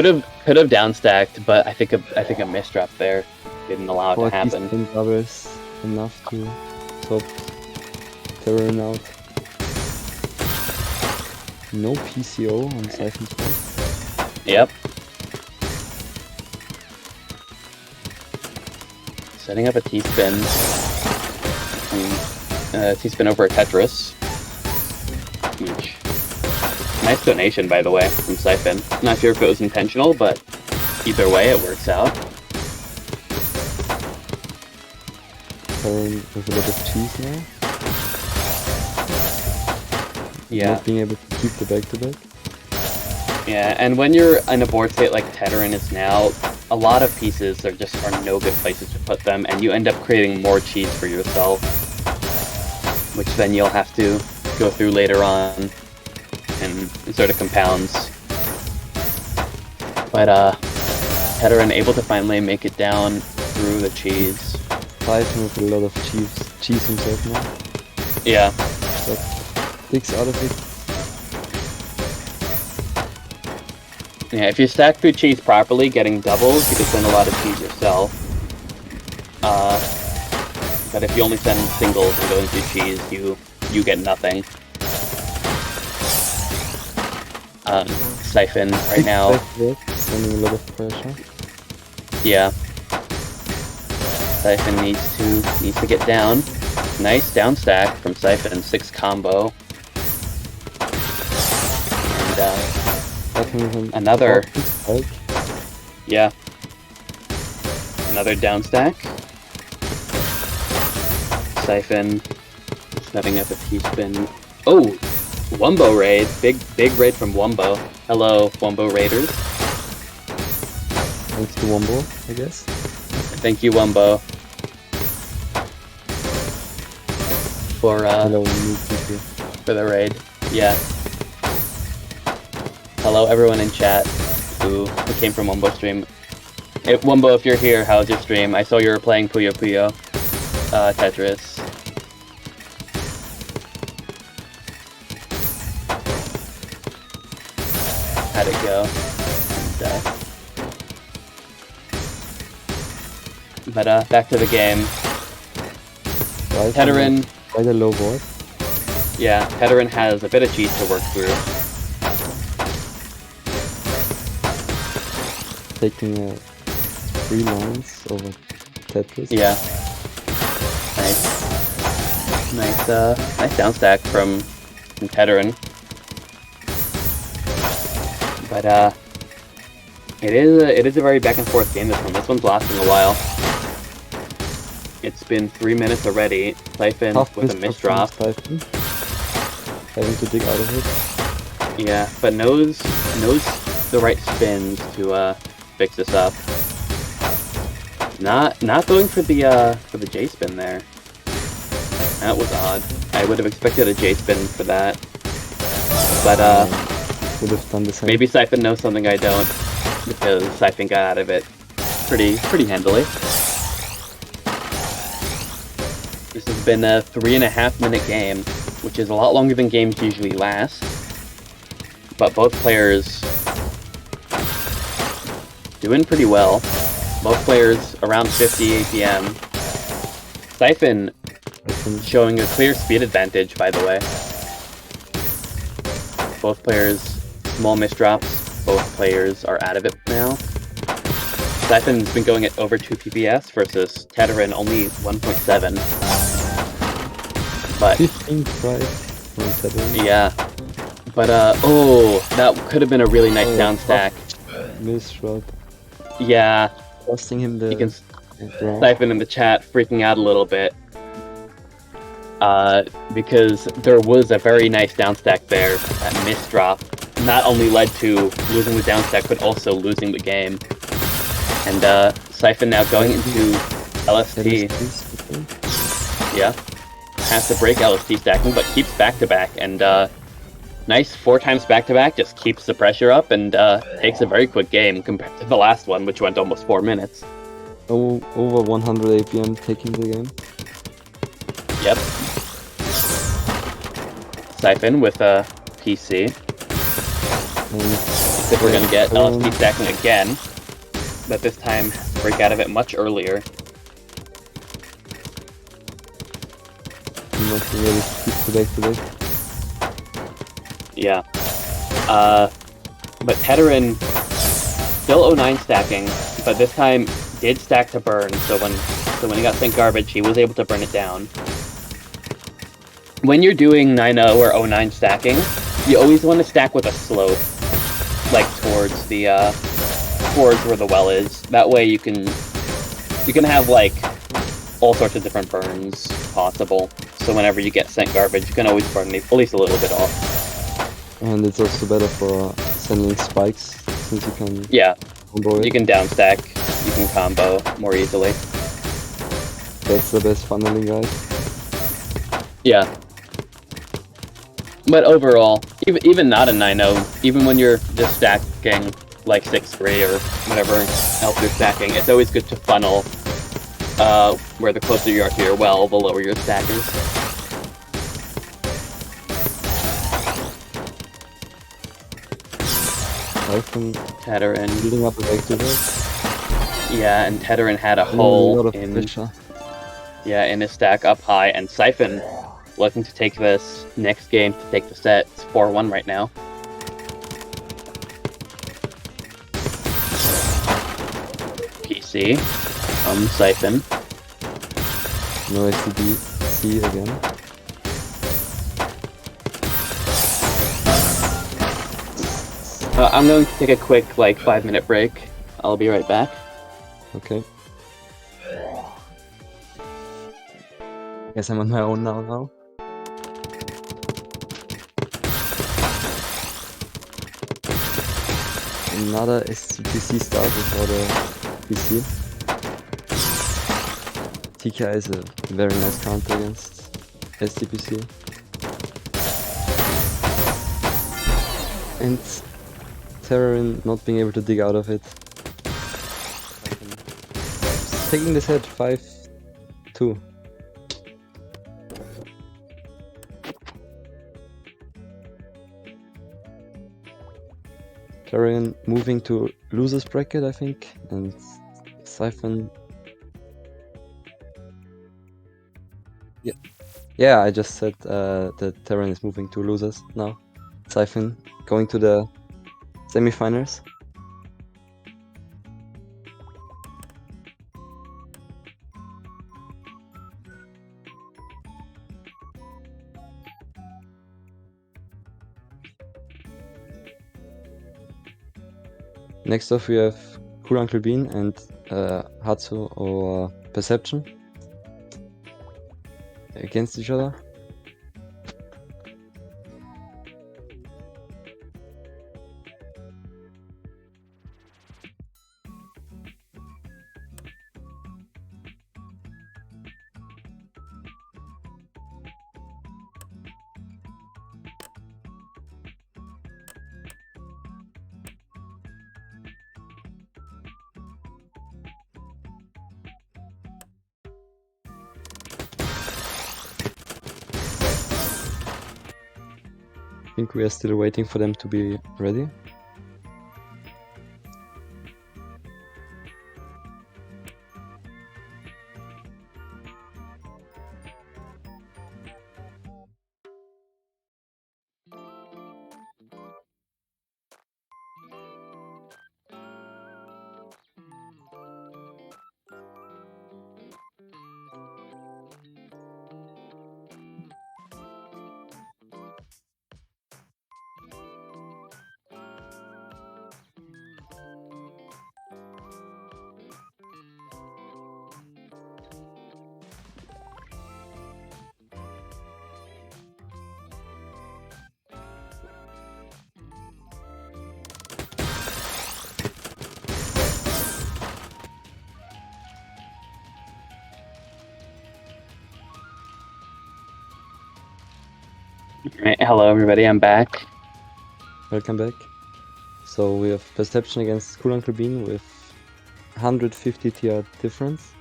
Could have downstacked, but I think a misdrop there didn't allow it to happen. 10 doubles enough to top Teterin out. No PCO on Siphon's part. Yep. Setting up a T-spin. T-spin over a Tetris. Which... Nice donation, by the way, from Siphon. Not sure if it was intentional, but either way, it works out. Teterin with a lot of cheese now. Yeah. Not being able to keep the back-to-back. Yeah, and when you're in a board state like Teterin is now, a lot of pieces are no good places to put them, and you end up creating more cheese for yourself, which then you'll have to go through later on, and it sort of compounds. But Teterin able to finally make it down through the cheese. Siphon with a lot of cheese himself now. Yeah. But digs out of it. Yeah, if you stack through cheese properly, getting doubles, you can send a lot of cheese yourself. But if you only send singles and going through cheese, you get nothing. Siphon right now. Sending a lot of pressure. Yeah. Siphon needs to get down. Nice down stack from Siphon, 6 combo. And another. Yeah. Another down stack. Siphon setting up a T-spin. Oh! Wumbo raid. Big raid from Wumbo. Hello, Wumbo raiders. Thanks to Wombo, I guess. Thank you, Wumbo. For Hello, new people. for the raid. Yeah. Hello, everyone in chat who came from Wumbo stream. Wumbo, if you're here, how's your stream? I saw you were playing Puyo Puyo Tetris. How'd it go? But back to the game. Teterin. Quite a low board. Yeah, Teterin has a bit of cheese to work through. Taking 3 lines over Tetris. Yeah. Nice down stack from Teterin. But it is a very back and forth game, this one. This one's lasting a while. It's been 3 minutes already. Siphon with a misdrop. Having to dig out of it. Yeah, but knows the right spins to fix this up. Not going for the J spin there. That was odd. I would have expected a J spin for that. But would have done the same. maybe Siphon knows something I don't, because Siphon got out of it pretty handily. This has been a 3.5 minute game, which is a lot longer than games usually last. But both players doing pretty well. Both players around 50 APM. Siphon showing a clear speed advantage, by the way. Both players, small misdrops. Both players are out of it now. Siphon's been going at over 2 PPS versus Teterin only 1.7. But 15 price from Teterin. yeah. But oh, that could have been a really nice down stack. Misdrop. Yeah. Costing him the. You can draw. Siphon in the chat freaking out a little bit. Because there was a very nice down stack there. That misdrop not only led to losing the down stack, but also losing the game. And Siphon now going into LST. Yeah. Has to break LST stacking, but keeps back-to-back. And nice 4 times back-to-back, just keeps the pressure up and takes a very quick game compared to the last one, which went almost 4 minutes. Over 100 APM taking the game. Yep. Siphon with a PC. If we're gonna get LST stacking again, but this time break out of it much earlier. Not really keep today. Yeah. But Teterin still 09 stacking, but this time did stack to burn. So when he got sent garbage, he was able to burn it down. When you're doing 9-0 or 09 stacking, you always want to stack with a slope, like towards where the well is. That way you can have like all sorts of different burns possible. So whenever you get sent garbage, you can always burn at least a little bit off. And it's also better for sending spikes, since you can combo it. You can down stack, you can combo more easily. That's the best funneling, guys. Yeah. But overall, even not a 9-0, even when you're just stacking like 6-3 or whatever else you're stacking, it's always good to funnel where the closer you are to your well, the lower your stack is. Teterin building up a back-to-back. Yeah, and Teterin had a hole in his stack up high, and Siphon looking to take this next game to take the set. It's 4-1 right now. PC Siphon. No STD again. I'm going to take a quick 5-minute break. I'll be right back. Okay. Guess I'm on my own now. Another SCPC start without a PC. TKI is a very nice counter against SCPC. And Terrorin not being able to dig out of it. Taking this head 5-2. Clarion moving to losers bracket, I think, and Siphon. Yeah, I just said that Terran is moving to losers now. Siphon going to the semifinals. Next off we have Cool Uncle Bean and Hatsu or Perception against each other. I think we are still waiting for them to be ready. Right, hello everybody, I'm back. Welcome back. So we have Perception against Cool Uncle Bean with 150 TR difference.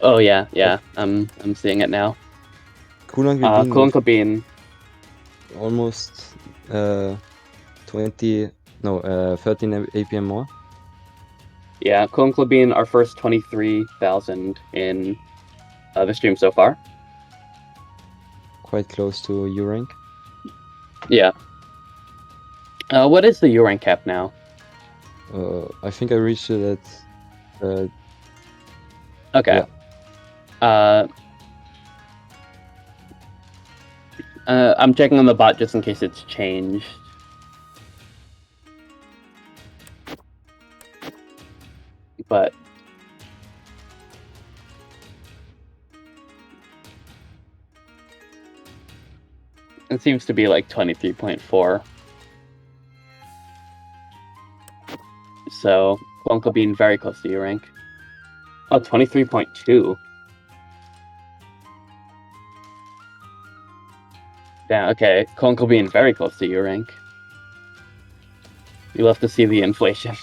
Oh yeah, I'm seeing it now. Cool Uncle Bean Cool with Uncle Bean. almost 13 APM more. Yeah, Cool Uncle Bean, our first 23,000 in the stream so far. Quite close to U rank. Yeah. What is the U rank cap now? I think I reached it at Okay. yeah. I'm checking on the bot just in case it's changed. But it seems to be like 23.4. So Uncle Bean very close to U rank. Oh, 23.2. Yeah, okay. Uncle Bean very close to U rank. You'll have to see the inflation.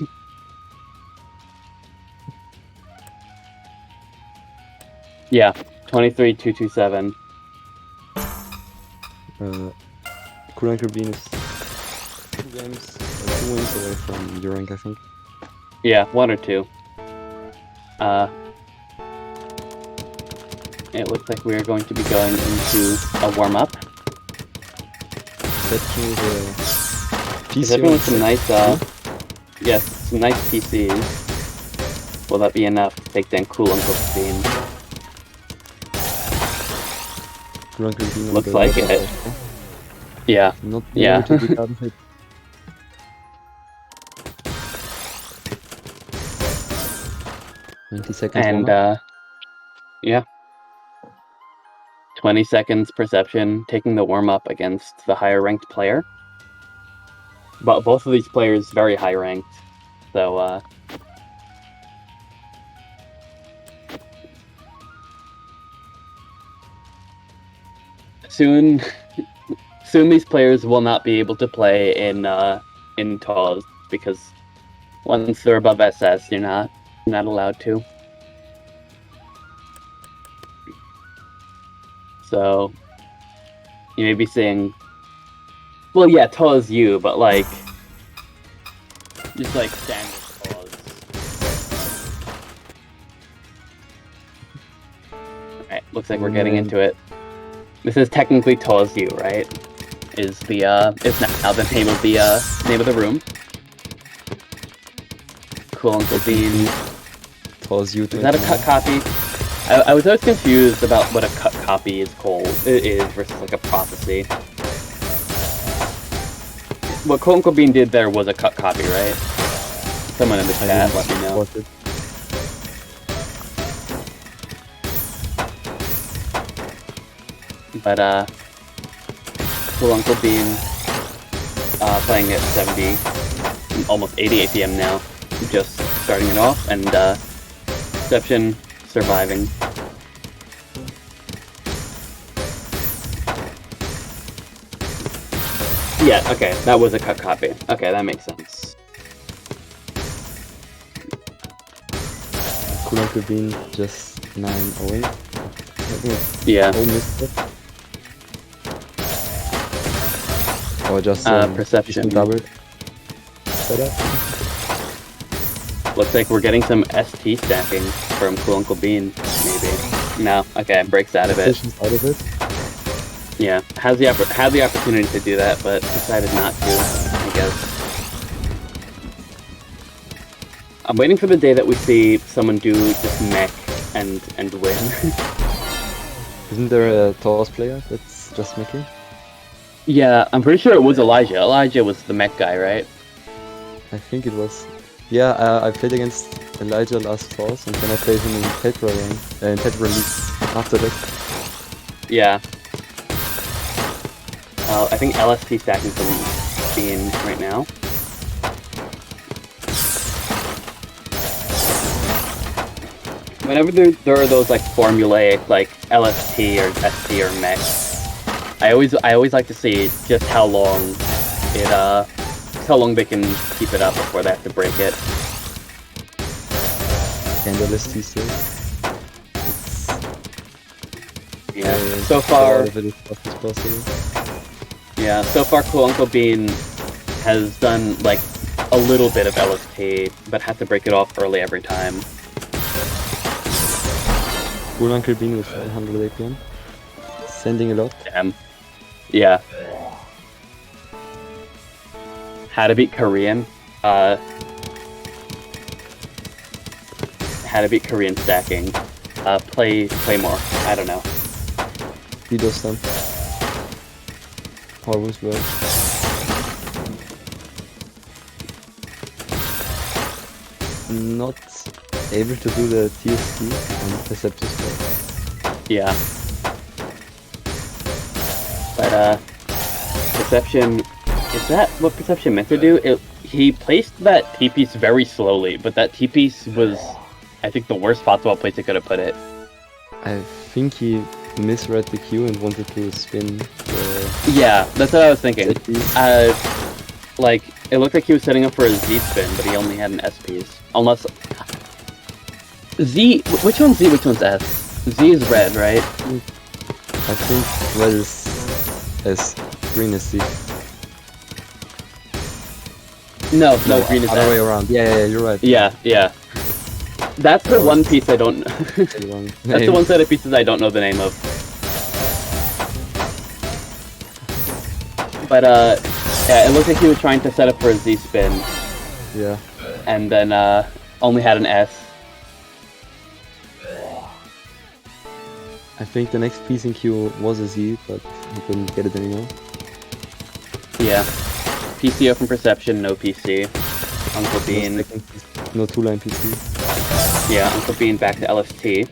Yeah, 23,227. Cool Uncle Bean is 2 games, 2 wins away from U rank, I think. Yeah, 1 or 2. It looks like we're going to be going into a warm-up. Perception is a PC. Everyone with some nice, yes, some nice PCs. Will that be enough to take down Cool Uncle Bean? Cool Uncle Bean Looks like it. Yeah. Not being able to dig out of it. $90 seconds And warm-up. Yeah. 20 seconds perception, taking the warm-up against the higher-ranked player. But both of these players very high-ranked, so, soon these players will not be able to play in TAWS, because once they're above SS, you're not allowed to. So you may be seeing, well, yeah, TAWS U, but like just like standard TAWS. Alright, looks like we're getting into it. This is technically TAWS U, right? Is now the name of the room. Cool Uncle Bean. TAWS U. Is that a cut copy? I was always confused about what a cut copy is versus like a prophecy. What Cool Uncle Bean did there was a cut copy, right? Someone in the chat let me know. But Cool Uncle Bean playing at 70, almost 80 APM now, just starting it off, and Perception surviving. Yeah, okay, that was a cut copy. Okay, that makes sense. Cool Uncle Bean just 9-0. Yeah. Or just Perception double setup. Looks like we're getting some ST stacking from Cool Uncle Bean, maybe. No, okay, breaks out of it. Yeah, had the opportunity to do that, but decided not to, I guess. I'm waiting for the day that we see someone do just mech and win. Isn't there a TAWS player that's just meching? Yeah, I'm pretty sure it was Elijah. Elijah was the mech guy, right? I think it was. Yeah, I played against Elijah last TAWS, and then I played him in Tetra League after that. Yeah. I think LST stacking from Bean right now. Whenever there are those like formulaic like LST or ST or mech, I always like to see just how long they can keep it up before they have to break it. And LST still. Yeah. So far. Yeah, so far Cool Uncle Bean has done like a little bit of LST, but had to break it off early every time. Cool Uncle Bean with 500 APM. Sending a lot. Damn. Yeah. How to beat Korean. How to beat Korean stacking. Play more. I don't know. Video stun. Always well. Not able to do the TST on Perceptive Spell. Yeah. But Perception, is that what Perception meant to do? He placed that T-piece very slowly, but that T-piece was, I think, the worst possible place he could have put it. I think he misread the queue and wanted to spin the... Yeah, that's what I was thinking. Like, it looked like he was setting up for a Z spin, but he only had an S piece. Unless... Z... Which one's Z, which one's S? Z is red, right? I think red is S, green is Z. No, green is other S. way around. Yeah, you're right. Yeah. That's the one piece I don't... That's the one set of pieces I don't know the name of. But, yeah, it looked like he was trying to set up for a Z spin. Yeah. And then, only had an S. I think the next piece in queue was a Z, but he couldn't get it anymore. Yeah. PCO from Perception, no PC. Uncle Bean. No two-line PC. Yeah, Uncle Bean back to LST.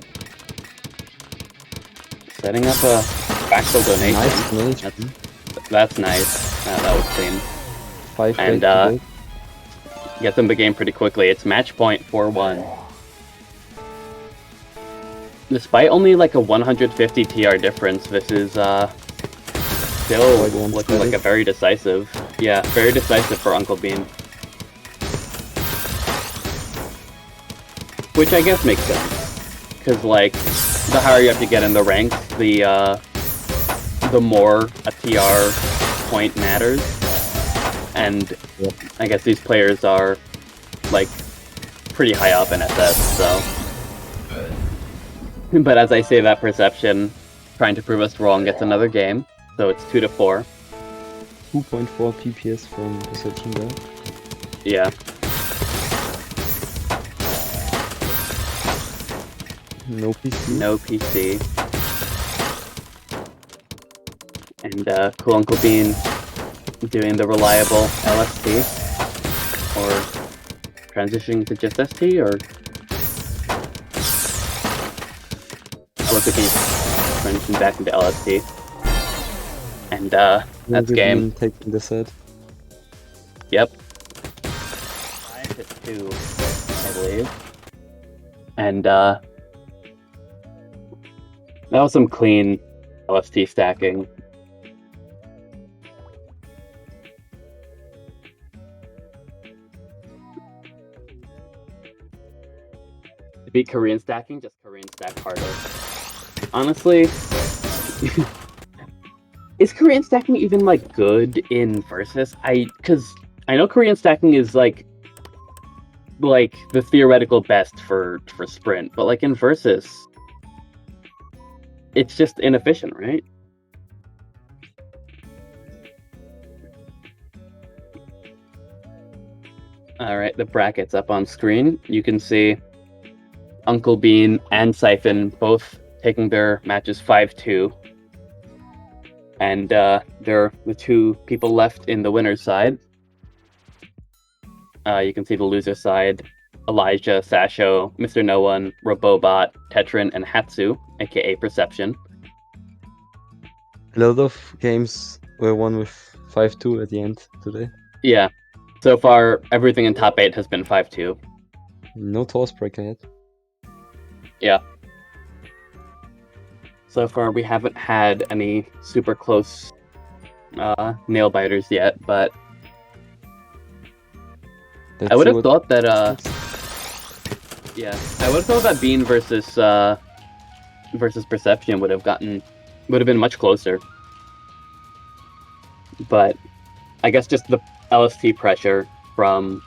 Setting up a fractal donation. Nice donation. That's nice. That was clean. 5 And back to back. gets them the game pretty quickly. It's match point 4-1. Despite only like a 150 TR difference, this is still Quite looking like a very decisive. Yeah, very decisive for Uncle Bean. Which I guess makes sense. Because like, the higher you have to get in the ranks, the more a TR point matters. And Yep. I guess these players are like pretty high up in SS, so. But as I say that, Perception, trying to prove us wrong, gets another game. So it's 2-4. 2.4 PPS from Perception there. Yeah. No PC. No PC. And Cool Uncle Bean doing the reliable LST. Or transitioning to just ST, or... I look like he's transitioning back into LST. And that's game. Taking the set. Yep. 5-2, I believe. And that was some clean LST stacking. To beat Korean stacking, just Korean stack harder. Honestly, is Korean stacking even like good in Versus? Because I know Korean stacking is like the theoretical best for sprint, but like in Versus, it's just inefficient, right? Alright, the brackets up on screen. You can see Uncle Bean and Siphon both taking their matches 5-2. And they're the two people left in the winner's side. You can see the loser side. Elijah, Sasho, Mr. No One, Robobot, Tetrin, and Hatsu, aka Perception. A lot of games were won with 5-2 at the end today. Yeah. So far, everything in top 8 has been 5-2. No TAWS breaker yet. Yeah. So far, we haven't had any super close nail biters yet, but I would have thought that I would have thought that Bean versus Perception would have been much closer. But I guess just the LST pressure from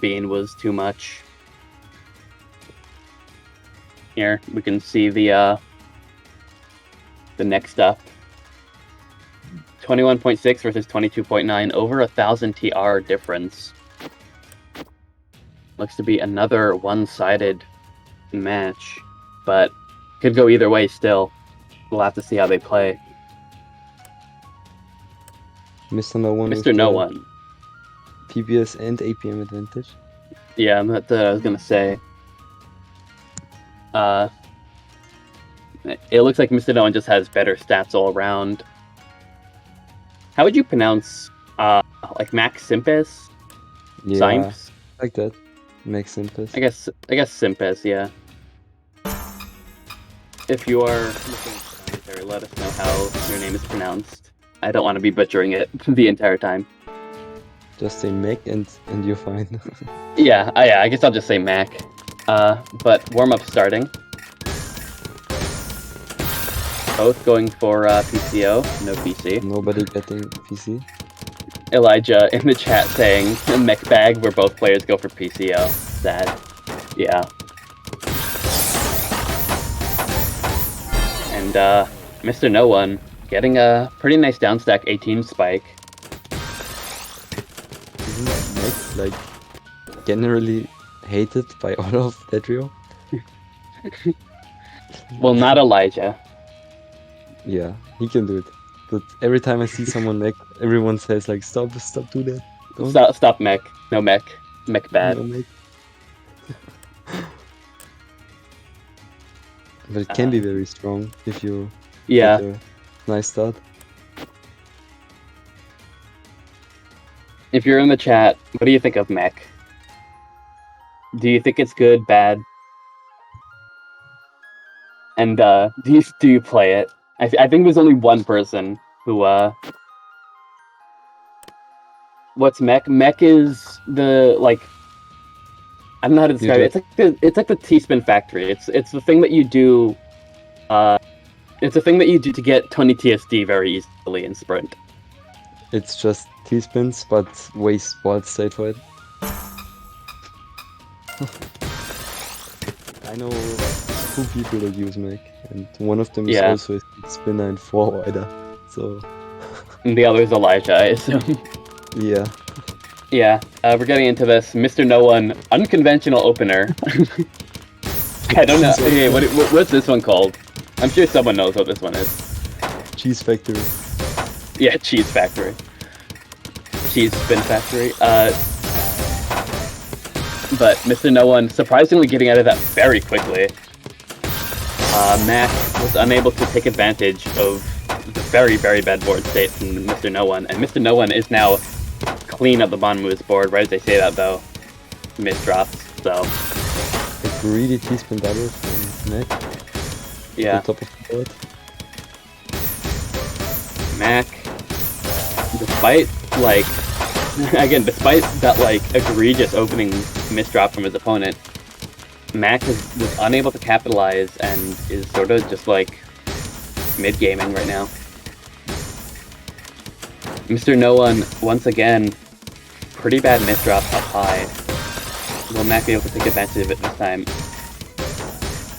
Bean was too much. Here we can see the next up. 21.6 versus 22.9, over 1,000 TR difference. Looks to be another one-sided match, but could go either way still. We'll have to see how they play. Mr. No One. Mr. No One. PPS and APM advantage. Yeah, that's what I was gonna say. It looks like Mr. No One just has better stats all around. How would you pronounce like Max Simpes? Yeah, Simpes? like that. Max Simpes. I guess Simpes, yeah. If you are looking at the commentary, let us know how your name is pronounced. I don't want to be butchering it the entire time. Just say Mac and you're fine. Yeah, I guess I'll just say Mac. But warm-up starting. Both going for PCO, no PC. Nobody getting PC. Elijah in the chat saying, mech bag, where both players go for PCO. Sad. Yeah. And Mr. No One getting a pretty nice downstack 18 spike. Isn't Mac like generally hated by all of that trio? Well, not Elijah. Yeah, he can do it. But every time I see someone Mac, everyone says like, stop do that. Don't. Stop mech. No mech. Mech bad. No, Mac. But it can be very strong if you Yeah. But, nice start. If you're in the chat, what do you think of mech? Do you think it's good, bad? And do you play it? I think there's only one person who what's mech? Mech is the like I don't know how to describe it. It's like the T-spin factory. It's the thing that you do. It's a thing that you do to get 20 TSD very easily in sprint. It's just T-spins, but waste wild state for it. I know 2 people that use mech, and one of them is also a spinner and 4-wider. So. And the other is Elijah, I assume. Yeah. Yeah, we're getting into this. Mr. No One, unconventional opener. I don't know. Okay, what's this one called? I'm sure someone knows what this one is. Cheese Factory. Yeah, Cheese Factory. Cheese Spin Factory. But Mr. No One surprisingly getting out of that very quickly. Mac was unable to take advantage of the very, very bad board state from Mr. No One, and Mr. No One is now clean at the bottom of his board. Right as they say that, though, misdrops, so. A greedy T-spin double from Mac. Yeah. At the top of the board. Mac, despite, like, again, despite that, like, egregious opening misdrop from his opponent, Mac was unable to capitalize and is sort of just, like, mid-gaming right now. Mr. No One, once again, pretty bad misdrop up high. Will Mac be able to take advantage of it this time?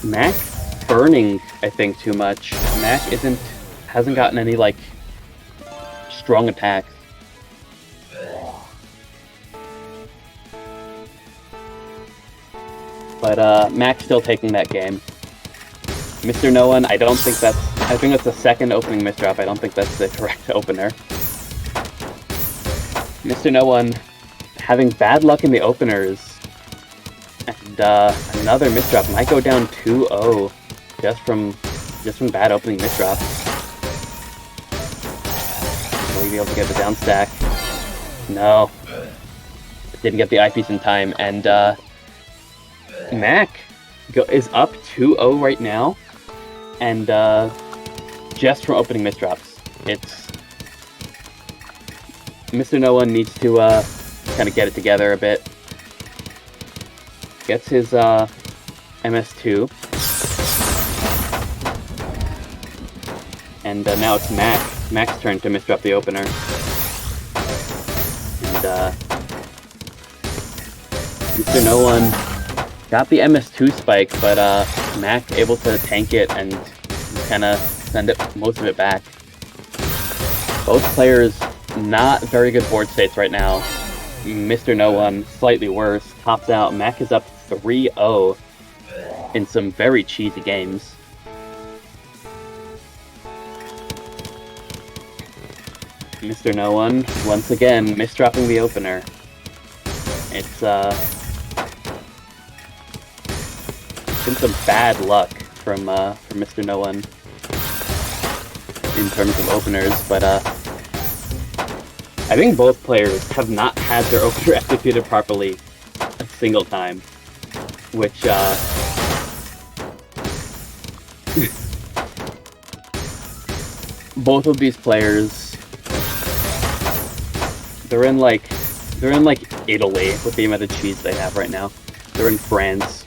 Mac burning, I think, too much. Mac hasn't gotten any, like, strong attacks. But Mac's still taking that game. Mr. No One, I think that's the second opening misdrop. I don't think that's the correct opener. Mr. No One having bad luck in the openers. And another misdrop might go down 2-0 just from bad opening misdrops. Will he be able to get the down stack? No. Didn't get the eyepiece in time, and Mac is up 2-0 right now, and just from opening misdrops. Mr. No One needs to kind of get it together a bit. Gets his MS2. And now it's Mac. Mac's turn to misdrop the opener. And Mr. No One got the MS2 spike, but Mac able to tank it and kind of send most of it back. Both players not very good board states right now. Mr. No One slightly worse. Tops out. Mac is up 3-0 in some very cheesy games. Mr. No One once again misdropping the opener. It's been some bad luck from Mr. No One in terms of openers, but I think both players have not had their opener executed properly a single time, which both of these players, they're in like Italy with the amount of cheese they have right now. They're in France.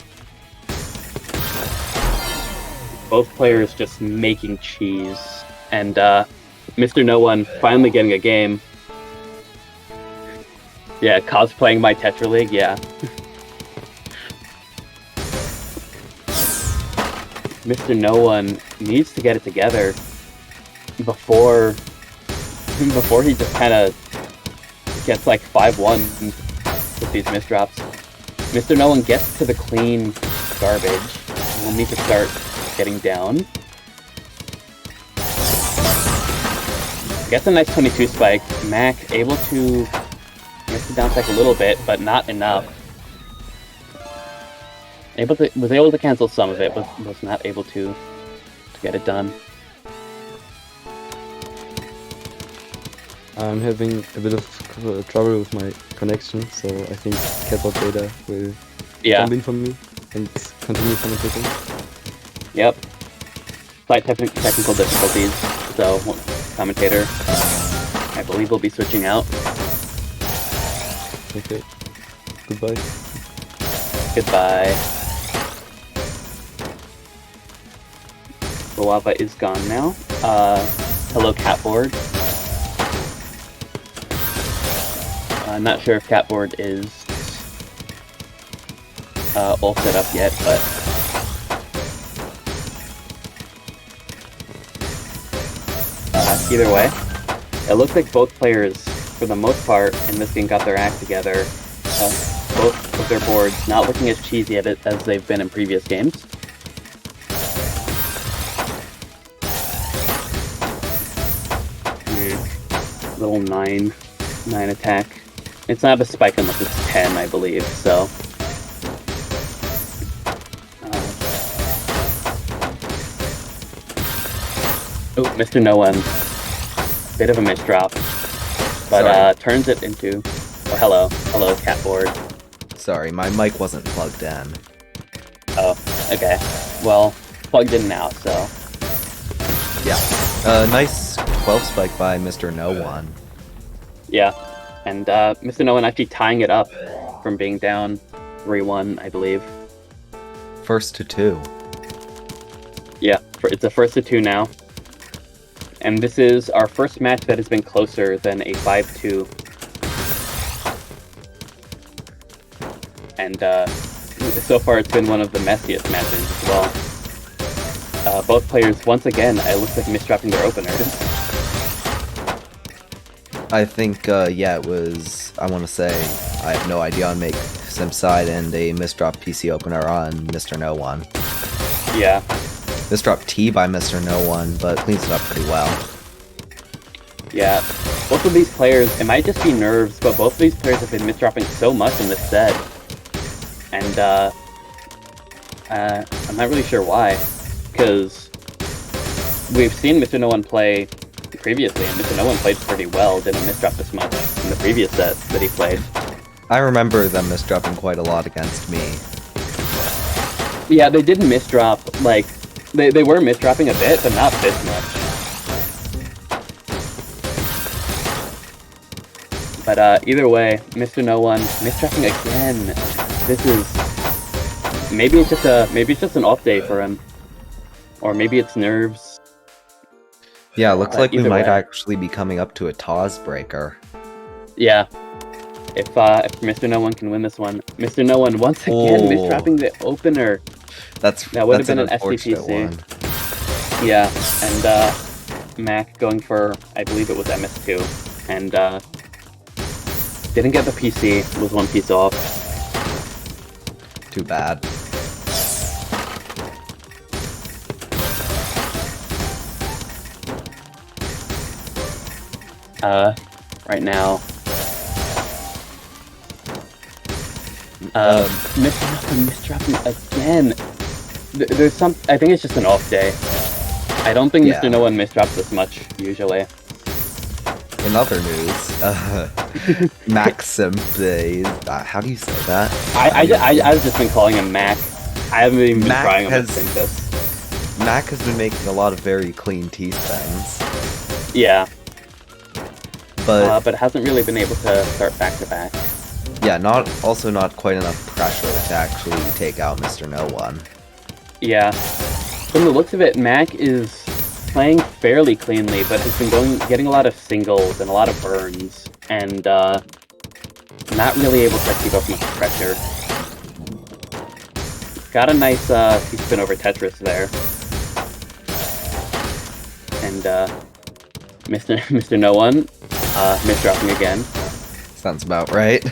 Both players just making cheese, and Mr. No One finally getting a game. Yeah, cosplaying my Tetra League, yeah. Mr. No One needs to get it together before he just kind of gets like 5-1 with these misdrops. Mr. No One gets to the clean garbage. We'll need to start getting down. Gets a nice 22 spike. Mac able to get the down stack a little bit, but not enough. Was able to cancel some of it, but was not able to get it done. I'm having a bit of trouble with my connection, so I think Catbot Data will jump in for me and continue commentating. Yep. Slight technical difficulties, so commentator, I believe, will be switching out. Okay. Goodbye. Goodbye. The lava is gone now. Hello, Catboard. I'm not sure if Catboard is all set up yet, but either way, it looks like both players, for the most part, in this game got their act together. Both of their boards not looking as cheesy at it as they've been in previous games. Little 9 attack. It's not a spike unless it's 10, I believe, so. Oh, Mr. No One. Bit of a misdrop. But turns it into... Oh, hello. Hello, Catboard. Sorry, my mic wasn't plugged in. Oh, okay. Well, plugged in now, so... Yeah. Nice 12 spike by Mr. No One. Yeah. And Mr. No One actually tying it up from being down 3-1, I believe. First to 2. Yeah, it's a first to 2 now. And this is our first match that has been closer than a 5-2. And so far it's been one of the messiest matches as well. Both players, once again, it looks like misdropping their openers. I think, yeah, it was, I want to say, I have no idea on Make Sim side and a misdrop PC opener on Mr. No One. Yeah. Misdrop T by Mr. No One, but cleans it up pretty well. Yeah. Both of these players, it might just be nerves, but both of these players have been misdropping so much in this set. And, I'm not really sure why. Because we've seen Mr. No One play previously, and Mr. No One played pretty well, didn't misdrop this much in the previous set that he played. I remember them misdropping quite a lot against me. Yeah, they did misdrop, like, they were misdropping a bit, but not this much. But either way, Mr. No One misdropping again. This is maybe it's just an off day for him, or maybe it's nerves. Yeah, looks like we might way. actually be coming up to a TAWS breaker. Yeah, if Mr. No One can win this one, Mr. No One once again misdropping the opener. That would have been an STPC. One. Yeah, and Mac going for, I believe it was MS2, and didn't get the PC, was one piece off. Too bad. Right now, misdropping again. There's some. I think it's just an off day. I don't think Mr. No One misdrops this much usually. In other news, Maxim Days. How do you say that? I've just been calling him Mac. I haven't even been trying him to think this. Mac has been making a lot of very clean T-spins. Yeah. But it hasn't really been able to start back to back. Yeah, not quite enough pressure to actually take out Mr. No One. Yeah. From the looks of it, Mac is playing fairly cleanly, but has been getting a lot of singles and a lot of burns, and not really able to keep up much pressure. Got a nice T-spin over Tetris there. And Mr. No One misdropping again. Sounds about right.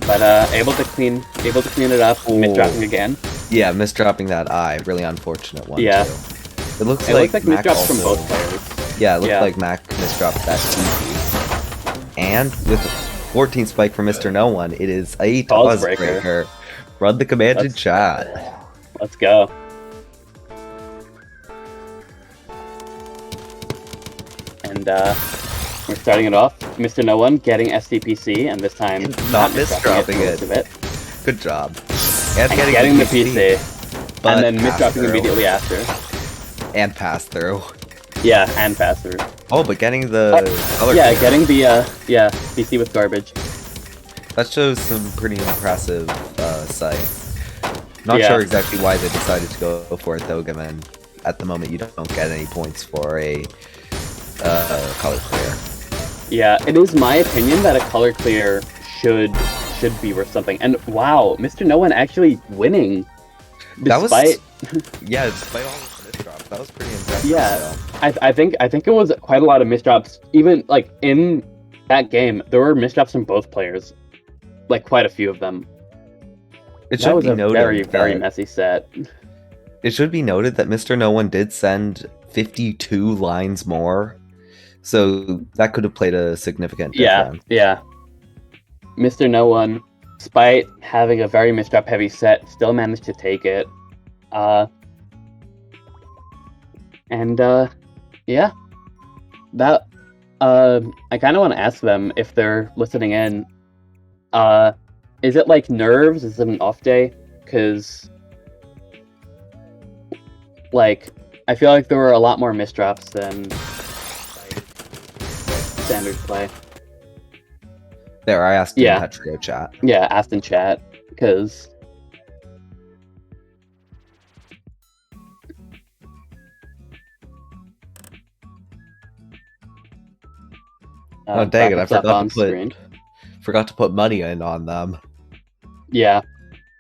But able to clean it up, misdropping again. Yeah, misdropping that I. Really unfortunate one, yeah. too. It looks like Mac misdrops also, from both players. Yeah, it looked like Mac misdropped that TP. And with 14 spike for Mr. No One, it is a TAWS breaker. Run the command in chat. Let's go. And We're starting it off. Mr. No One getting SDPC, and this time not misdropping it. Good job. And getting the PC, but and then misdropping immediately after. And pass through. Yeah, and pass through. Oh, but getting the color yeah, clear. getting the PC with garbage. That shows some pretty impressive sight. Not sure exactly why they decided to go for it though, given at the moment you don't get any points for a color clear. Yeah, it is my opinion that a color clear should be worth something. And wow, Mr. No One actually winning. Despite despite all the misdrops, that was pretty impressive. Yeah, so. I think it was quite a lot of misdrops. Even like in that game, there were misdrops from both players, like quite a few of them. It should be noted very messy set. It should be noted that Mr. No One did send 52 lines more, so that could have played a significant difference. Yeah. Mr. No One, despite having a very misdrop heavy set, still managed to take it. Yeah, that I kind of want to ask them if they're listening in. Is it like nerves? Is it an off day? Because like I feel like there were a lot more misdrops than like, standard play. There, I asked in Petro chat. Yeah, asked in chat because. Oh dang it! I forgot to put money in on them. Yeah,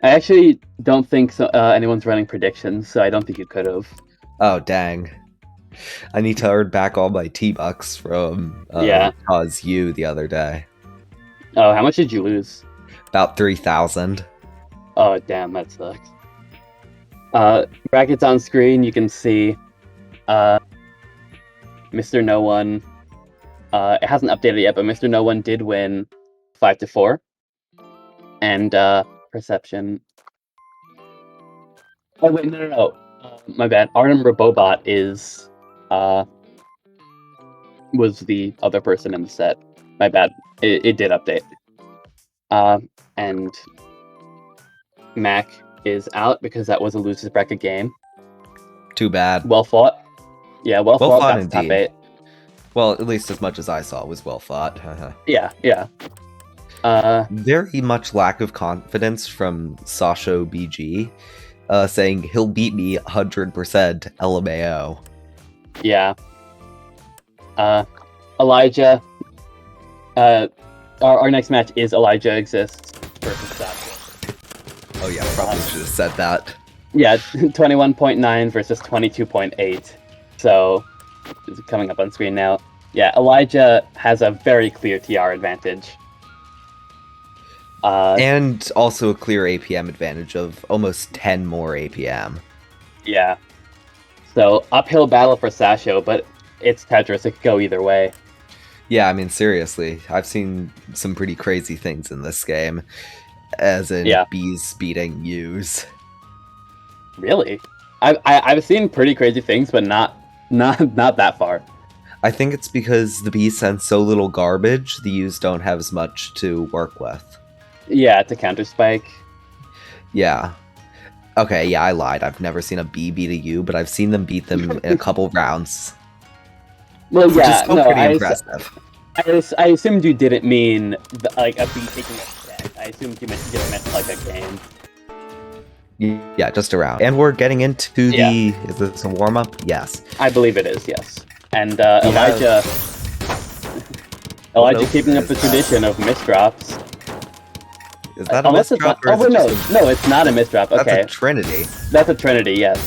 I actually don't think so. Anyone's running predictions, so I don't think you could have. Oh dang! I need to earn back all my T-Bucks from TAWS U the other day. Oh, how much did you lose? About 3,000. Oh damn, that sucks. Brackets on screen. You can see, Mr. No One. It hasn't updated yet, but Mr. No One did win 5-4. And Perception. Oh wait, no. My bad. Artem Robobot is was the other person in the set. My bad. It did update. And Mac is out because that was a losers bracket game. Too bad. Well fought. Yeah, well fought. That's indeed. top 8. Well, at least as much as I saw was well fought. Yeah. Very much lack of confidence from Sasho BG, saying he'll beat me 100% LMAO. Yeah. Elijah. Our next match is Elijah Exists versus Sasha. Oh yeah, probably should have said that. Yeah, 21.9 versus 22.8. So, it's coming up on screen now. Yeah, Elijah has a very clear TR advantage. And also a clear APM advantage of almost 10 more APM. Yeah. So, uphill battle for Sasho, but it's Tetris. It could go either way. Yeah, I mean, seriously. I've seen some pretty crazy things in this game. As in B's beating U's. Really? I've seen pretty crazy things, but not that far. I think it's because the B's send so little garbage, the U's don't have as much to work with. Yeah, to counter spike. Yeah. Okay, yeah, I lied. I've never seen a B beat a U, but I've seen them beat them in a couple rounds. Well, yeah, no, pretty impressive. I assumed you didn't mean like a B taking a set. I assumed you just meant like a game. Yeah, just a round. And we're getting into the... Is this a warm-up? Yes. I believe it is, yes. And Elijah keeping up the tradition of misdrops. Is that a misdrop? No, it's not a misdrop. Okay. That's a Trinity. That's a Trinity, yes.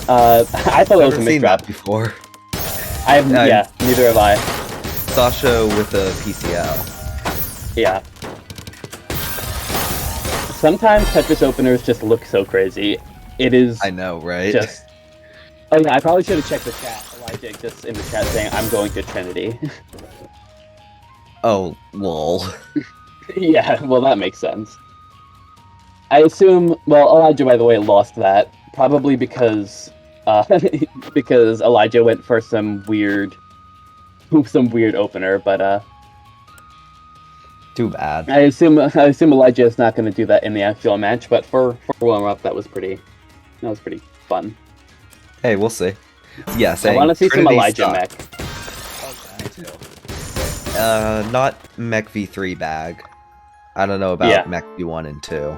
I thought it was a misdrop. Seen that before. Neither have I. Sasha with a PCL. Yeah. Sometimes Tetris openers just look so crazy. It is. I know, right? Just. Oh yeah, I probably should have checked the chat. Elijah just in the chat saying I'm going to Trinity. Oh, lol. Yeah, well that makes sense. I assume. Well, Elijah, by the way, lost that probably because Elijah went for some weird some weird opener, but Too bad. I assume Elijah is not going to do that in the actual match. But for warm up, that was pretty fun. Hey, we'll see. Yeah, I want to see some Trinity Elijah sucked. mech. Not Mech V3 bag. I don't know about Mech V1 and 2.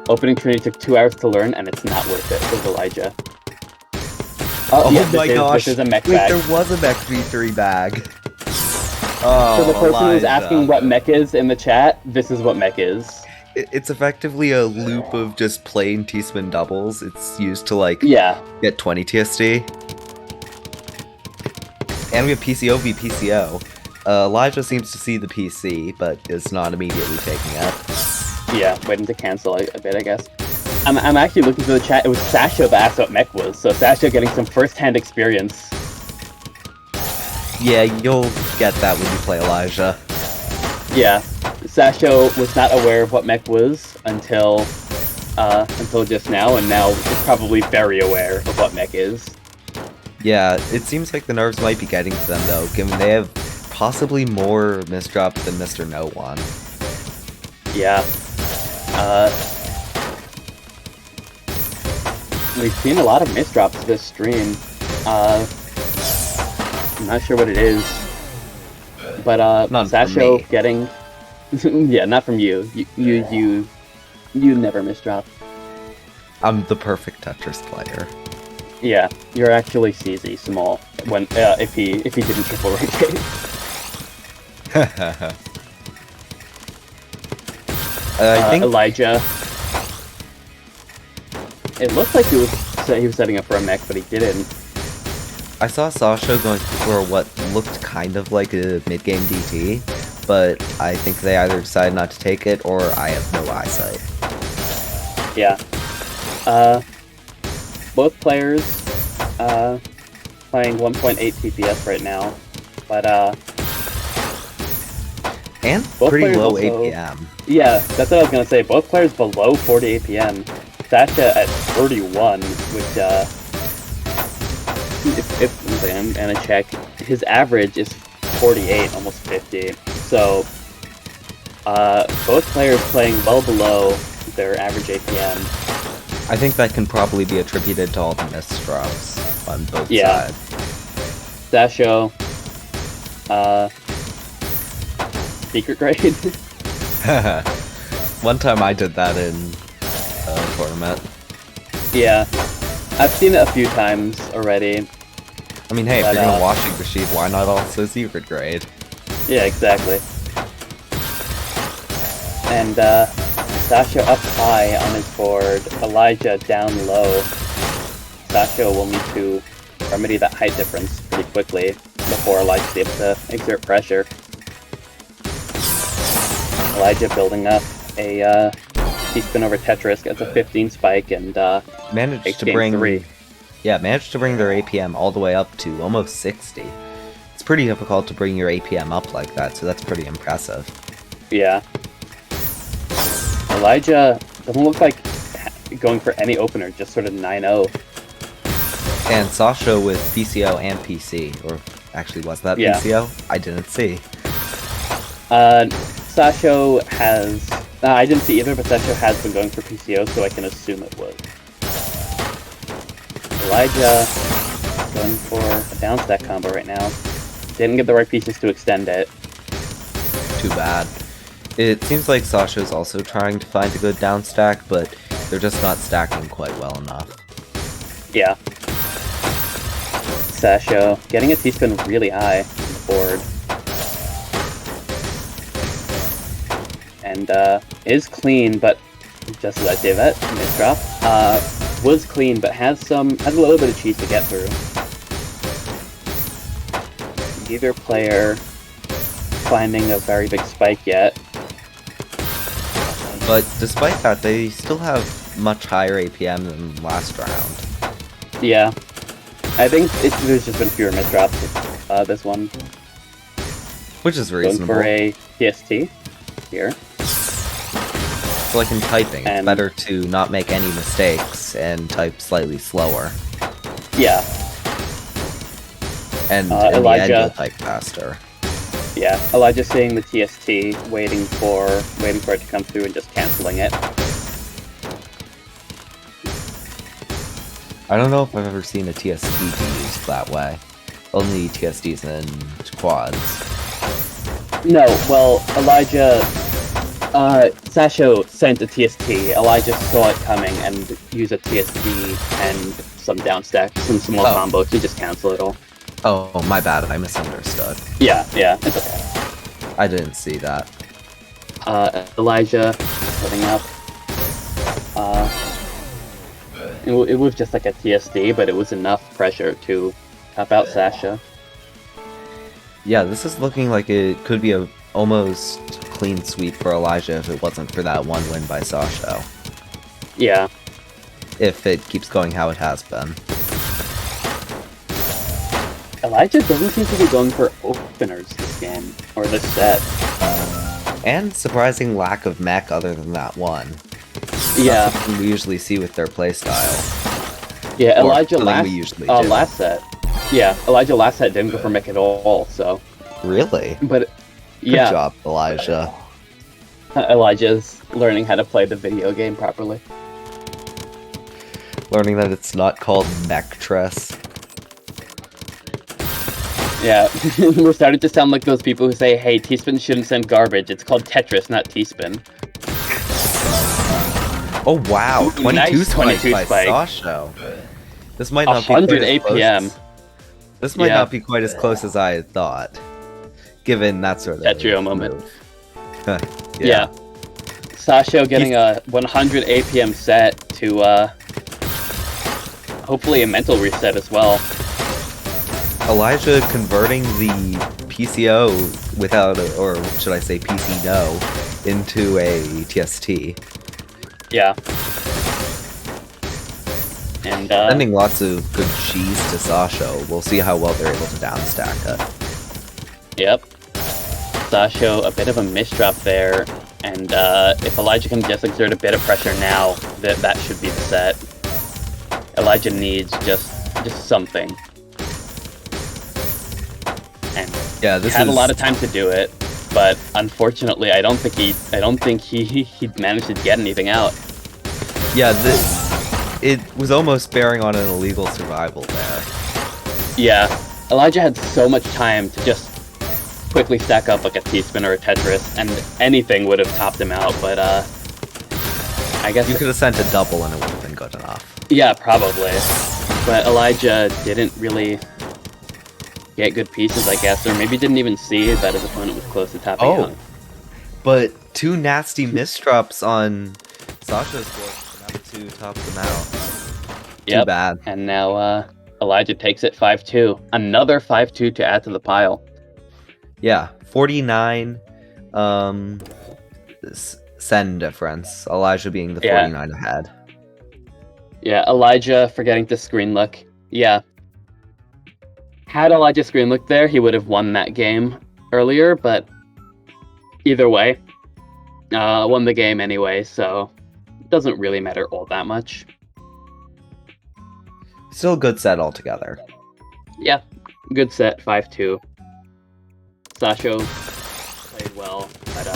Opening Trinity took 2 hours to learn, and it's not worth it with Elijah. Oh yeah, my gosh! This is a mech Wait, bag. there was a Mech V3 bag. Oh, For the person who's Elijah. asking what mech is in the chat, this is what mech is. It's effectively a loop of just plain T-spin doubles. It's used to like get 20 TSD. And we have PCO v PCO. Elijah seems to see the PC, but is not immediately taking it. Yeah, waiting to cancel a bit, I guess. I'm actually looking through the chat. It was Sasha that asked what mech was, so Sasha getting some first-hand experience. Yeah, you'll get that when you play Elijah. Yeah, Sasha was not aware of what mech was until just now, and now is probably very aware of what mech is. Yeah, it seems like the nerves might be getting to them though, given they have possibly more misdrops than Mr. No One. Yeah. We've seen a lot of misdrops this stream. I'm not sure what it is. But Sasha getting yeah, not from you. You never misdrop. I'm the perfect Tetris player. Yeah, you're actually CZ small when if he didn't triple rotate. I think Elijah. It looked like he was setting up for a mech, but he didn't. I saw Sasha going for what looked kind of like a mid-game DT, but I think they either decided not to take it or I have no eyesight. Yeah. Both players playing 1.8 TPS right now, but and both pretty low also, APM. Yeah, that's what I was gonna say. Both players below 40 APM. Sasha at 31, which if I'm gonna check, his average is 48, almost 50. So both players playing well below their average APM. I think that can probably be attributed to all the misdrops on both sides. Sasha, secret grade. One time I did that in a tournament. Yeah, I've seen it a few times already. I mean, hey, if you're gonna washing machine, why not also secret grade? Yeah, exactly. And Sasha up high on his board, Elijah down low. Sasha will need to remedy that height difference pretty quickly before Elijah's able to exert pressure. Elijah building up a T-spin over Tetris, gets a 15 spike, and managed to bring 3. Yeah, managed to bring their APM all the way up to almost 60. It's pretty difficult to bring your APM up like that, so that's pretty impressive. Yeah. Elijah doesn't look like going for any opener, just sort of 9-0. And Sasha with PCO and PC, or actually was that PCO? I didn't see. Sasha has... I didn't see either, but Sasha has been going for PCO, so I can assume it was. Elijah going for a down stack combo right now. Didn't get the right pieces to extend it. Too bad. It seems like Sasha's also trying to find a good down stack, but they're just not stacking quite well enough. Yeah. Sasha getting a T-spin really high on the board. And is clean, but just as I say that, misdrop. Was clean, but has a little bit of cheese to get through. Neither player finding a very big spike yet. But despite that, they still have much higher APM than last round. Yeah. I think there's just been fewer misdrops this one. Which is reasonable. Going for a PST here. So like in typing, it's better to not make any mistakes and type slightly slower. Yeah. And in the end, Elijah. you'll type faster. Yeah, Elijah seeing the TST, waiting for it to come through and just canceling it. I don't know if I've ever seen a TST be used that way. Only TSTs and quads. No, well, Elijah, Sasho sent a TST. Elijah saw it coming and used a TST and some downstack, some small combo to just cancel it all. Oh, my bad. I misunderstood. Yeah, it's okay. I didn't see that. Elijah setting up. It was just like a TSD, but it was enough pressure to top out Sasha. Yeah, this is looking like it could be a almost clean sweep for Elijah if it wasn't for that one win by Sasha. Yeah. If it keeps going how it has been. Elijah doesn't seem to be going for openers this game, or this set. And surprising lack of mech other than that one. Yeah. That's something we usually see with their playstyle. Yeah, Elijah last set. Yeah, Elijah last set didn't go for mech at all, so. Really? But, yeah. Good job, Elijah. Elijah's learning how to play the video game properly. Learning that it's not called Mechtress. Yeah, we're starting to sound like those people who say, hey, T-Spin shouldn't send garbage. It's called Tetris, not T-Spin. Oh wow, 22 nice spike 22 by spike. Sasho. This might not be 100 quite as APM. close. This might not be quite as close as I had thought. Given that sort of Tetrio moment. Yeah. Sasho getting a 100 APM set to hopefully a mental reset as well. Elijah converting the PCO without, or should I say PC no, into a TST. Yeah. And sending lots of good cheese to Sasho. We'll see how well they're able to downstack it. Yep. Sasho, a bit of a misdrop there, and if Elijah can just exert a bit of pressure now, that should be the set. Elijah needs just something. And yeah, this had a lot of time to do it, but unfortunately, I don't think he'd managed to get anything out. Yeah, it was almost bearing on an illegal survival there. Yeah, Elijah had so much time to just quickly stack up like a T-Spin or a Tetris, and anything would have topped him out, but I guess... You could have sent a double and it would have been good enough. Yeah, probably. But Elijah didn't really get good pieces, I guess, or maybe didn't even see that his opponent was close to topping out. But two nasty misdrops on Sasha's board enough to top them out. Yep. Too bad. And now Elijah takes it 5-2. Another 5-2 to add to the pile. Yeah, 49 send difference. Elijah being the 49 ahead. Yeah, Elijah forgetting to screen look. Yeah. Had Elijah screen look there, he would have won that game earlier, but either way, won the game anyway, so it doesn't really matter all that much. Still a good set altogether. Yeah, good set, 5-2. Sasho played well, but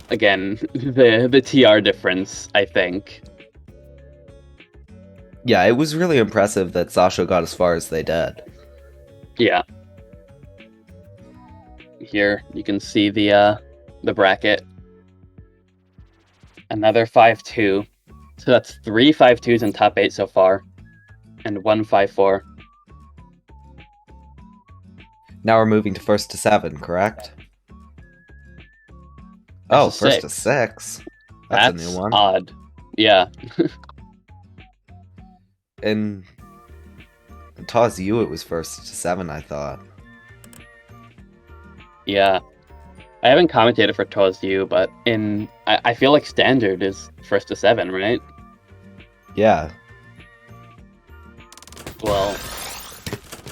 again, the TR difference, I think. Yeah, it was really impressive that Sasho got as far as they did. Yeah. Here you can see the bracket. Another 5-2. So that's 3 5-2s in top 8 so far, and 1 5-4. Now we're moving to first to 7, correct? Oh, first to 6. That's a new one. Odd. Yeah. In TAWS U, it was first to 7, I thought. Yeah. I haven't commentated for TAWS U, but I feel like standard is first to 7, right? Yeah. Well,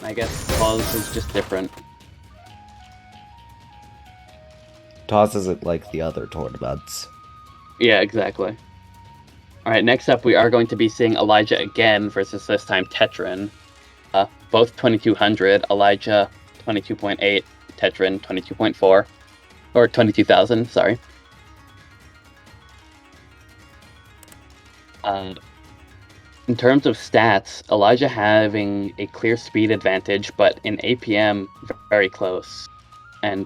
I guess TAWS is just different. TAWS isn't like the other tournaments. Yeah, exactly. Alright, next up we are going to be seeing Elijah again versus this time Tetrin. both 2200. Elijah 22.8, Tetrin 22.4, or 22,000. Sorry. In terms of stats, Elijah having a clear speed advantage, but in APM very close, and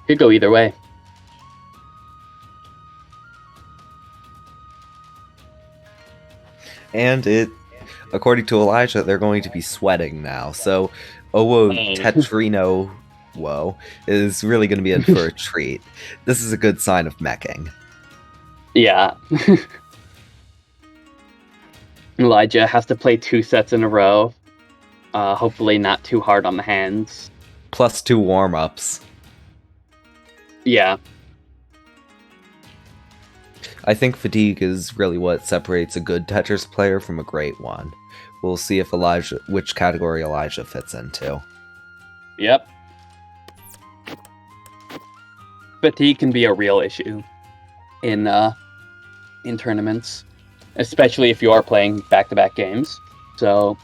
could go either way. And according to Elijah, they're going to be sweating now. So Owo Tetrino is really going to be in for a treat. This is a good sign of meching. Yeah. Elijah has to play 2 sets in a row. Hopefully not too hard on the hands. Plus 2 warm-ups. Yeah. I think fatigue is really what separates a good Tetris player from a great one. We'll see if which category Elijah fits into. Yep. Fatigue can be a real issue in tournaments, especially if you are playing back-to-back games. So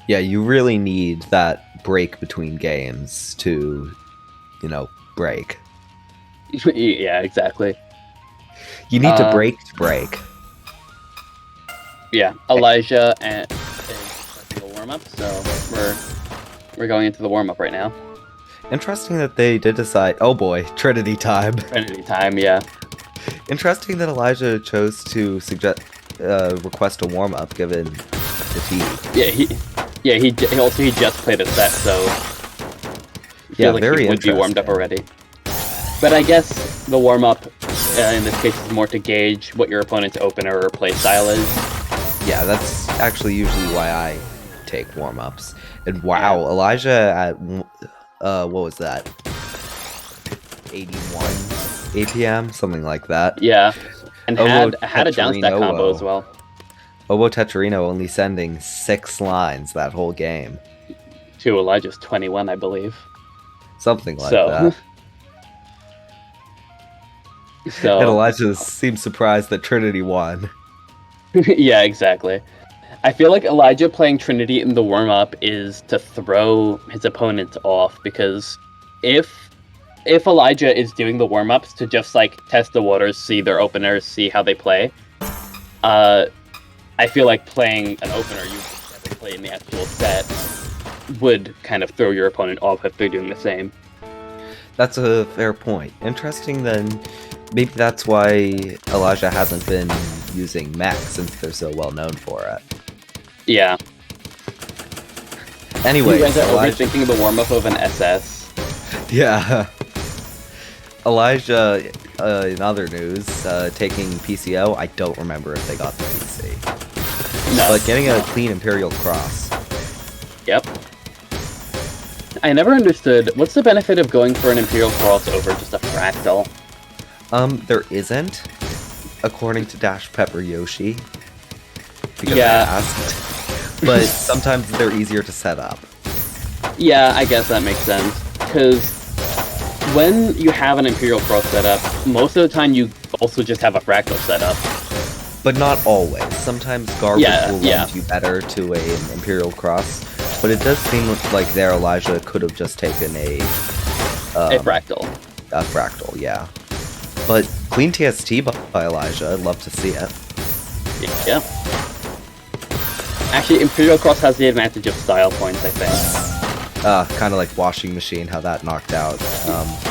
yeah, you really need that break between games to, break. yeah, exactly. You need to break to break. Yeah, Elijah and the warm-up, so we're going into the warm-up right now. Interesting that they did decide. Oh boy, Trinity time. Trinity time, yeah. Interesting that Elijah chose to request a warm-up given fatigue. He just played a set, so yeah, like very he would be warmed up already. But I guess the warm-up in this case is more to gauge what your opponent's opener or play style is. Yeah, that's actually usually why I take warm-ups. And wow, Elijah at what was that? 81 APM, something like that. Yeah, and Owo had a downstack combo as well. Owo Tetrino only sending 6 lines that whole game. To Elijah's 21, I believe. Something like that. So and Elijah seems surprised that Trinity won. Yeah, exactly. I feel like Elijah playing Trinity in the warm-up is to throw his opponents off, because if Elijah is doing the warm-ups to just like test the waters, see their openers, see how they play, I feel like playing an opener you never play in the actual set would kind of throw your opponent off if they're doing the same. That's a fair point. Interesting then. Maybe that's why Elijah hasn't been using mech since they're so well known for it. Yeah. Anyway, you guys are overthinking the warm-up of an SS. Yeah. Elijah, in other news, taking PCO. I don't remember if they got the PC. No. But getting a clean Imperial Cross. Yep. I never understood, what's the benefit of going for an Imperial Cross over just a fractal? There isn't, according to Dash Pepper Yoshi. Because Yeah. I asked. But sometimes they're easier to set up. Yeah, I guess that makes sense. Because when you have an Imperial Cross setup, most of the time you also just have a fractal setup. But not always. Sometimes garbage will yeah. lend you better to an Imperial Cross. But it does seem like there Elijah could have just taken a fractal. A fractal, yeah. But clean TST by Elijah, I'd love to see it. Yeah. Actually, Imperial Cross has the advantage of style points, I think. Kind of like Washing Machine, how that knocked out,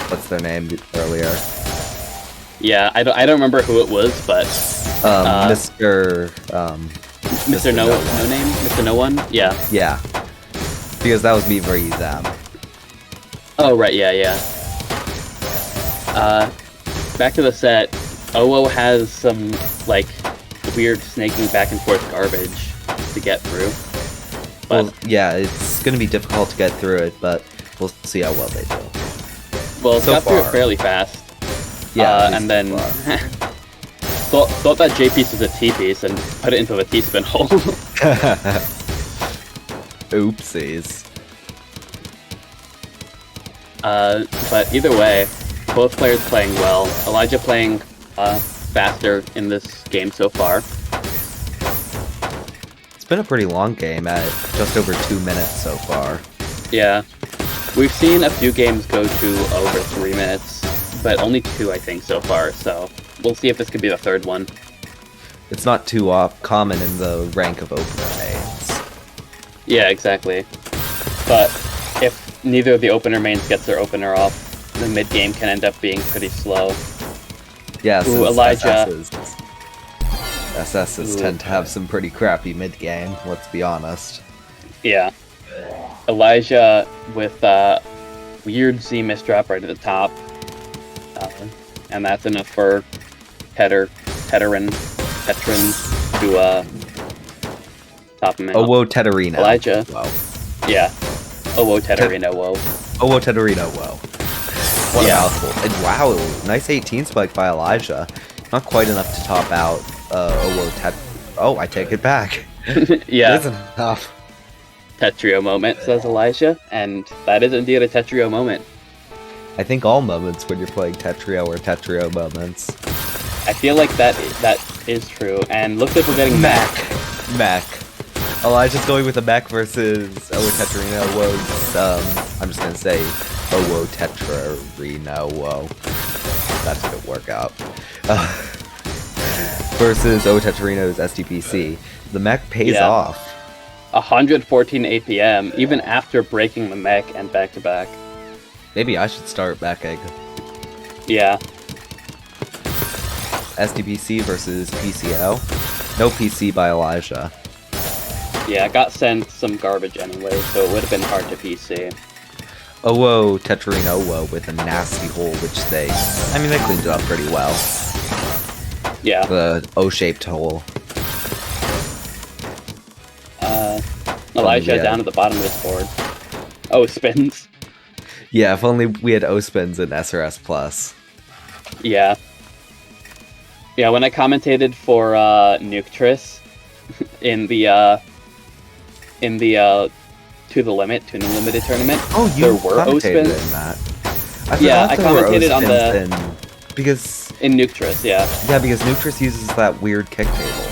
what's their name earlier? Yeah, I don't remember who it was, but... Mr. Mr. No Name? Mr. No One? Yeah. Yeah. Because that was me versus them. Oh, right, yeah. Back to the set, Owo has some, like, weird snaking back and forth garbage to get through. But, Well, yeah, it's going to be difficult to get through it, but we'll see how well they do. well, so got through it far. fairly fast. Yeah, at least and then so thought that J piece was a T piece and put it into the T spin hole. Oopsies. But either way, both players playing well. Elijah playing faster in this game so far. It's been a pretty long game at just over 2 minutes so far. Yeah. We've seen a few games go to over 3 minutes, but only 2, I think, so far, so we'll see if this could be the third one. It's not too common in the rank of opener mains. Yeah, exactly. But if neither of the opener mains gets their opener off, the mid-game can end up being pretty slow. Yeah, Ooh, since Elijah. SSs tend to have some pretty crappy mid-game, let's be honest. Yeah. Elijah with weird Z misdrop right at the top. And that's enough for Tetrin to top him out. Oh, whoa, Teterino. Elijah. Whoa. Yeah. Oh, whoa, Tetterino, whoa. Oh, whoa, Teterino, whoa. What Yeah. a mouthful. And wow, nice 18 spike by Elijah. Not quite enough to top out Oh, I take it back. Yeah. It isn't enough. Tetrio moment, says Elijah, and that is indeed a Tetrio moment. I think all moments when you're playing Tetrio are Tetrio moments. I feel like that is true, and looks like we're getting Mac. Elijah's going with a mech versus Tetrino Woe's, I'm just gonna say, Tetrarino Woe. That didn't work out. Versus Tetrino's SDPC. The mech pays off. 114 APM, even after breaking the mech and back-to-back. Maybe I should start backing. Yeah. SDPC versus PCO. No PC by Elijah. Yeah, got sent some garbage anyway, so it would have been hard to PC. Tetrino Woe with a nasty hole, which they cleaned it up pretty well. Yeah. The O-shaped hole. Elijah down at the bottom of this board. Oh, spins. Yeah, if only we had O-spins in SRS Plus. Yeah. Yeah, when I commentated for Nuctris in the To the Limit, Tuning Limited tournament, there were O-spins. In that. I commentated on the... Because... In Nuctris, yeah. Yeah, because Nuctris uses that weird kick table.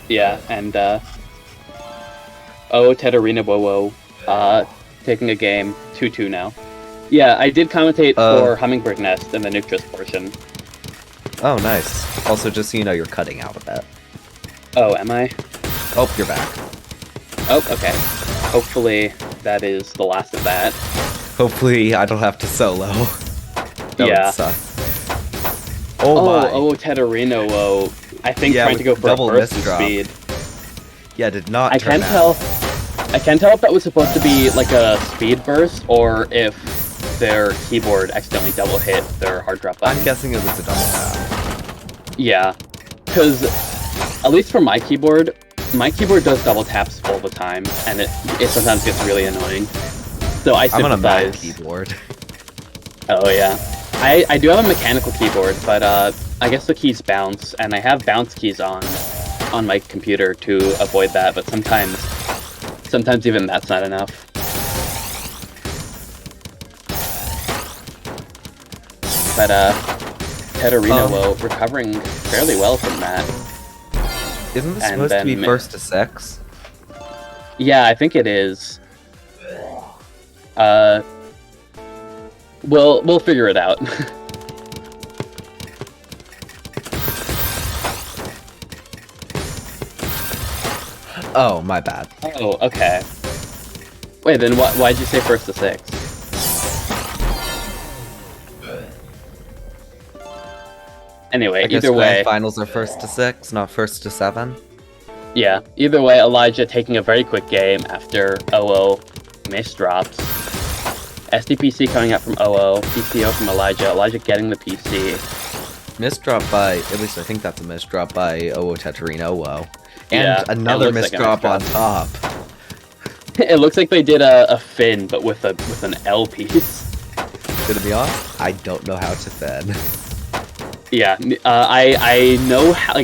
Yeah, and Teterina Wowo, taking a game, 2-2 now. Yeah, I did commentate for Hummingbird Nest in the Nuctris portion. Oh, nice. Also, just so you know, you're cutting out a bit. Oh, am I? Oh, you're back. Oh, okay. Hopefully that is the last of that. Hopefully I don't have to solo. That Yeah. would suck. Oh my. Teterino, whoa. I think trying to go for a double burst of misdrop. speed. Yeah, did not I turn can't out. I can't tell if that was supposed to be like a speed burst or if their keyboard accidentally double hit their hard drop button. I'm guessing it was a double tap. Yeah, because at least for my keyboard does double taps all the time, and it sometimes gets really annoying. So I sympathize. I'm on a Mac keyboard. Oh yeah, I do have a mechanical keyboard, but I guess the keys bounce, and I have bounce keys on my computer to avoid that. But sometimes even that's not enough. But Teterino recovering fairly well from that. Isn't this And supposed to be then- first to 6? Yeah, I think it is. We'll figure it out. Oh, my bad. Oh, okay. Wait, then why'd you say first to 6? Anyway, I guess either way, grand finals are first to 6, not first to 7. yeah. Either way, Elijah taking a very quick game after OO misdrops. SDPC coming out from OO, PCO from Elijah getting the PC. Misdrop by, at least I think that's a misdrop by Tetrino Woe. And Yeah, another it looks like a misdrop on misdrop. top. It looks like they did a fin, but with an L piece. Gonna be honest, I don't know how to fin. Yeah, I know how,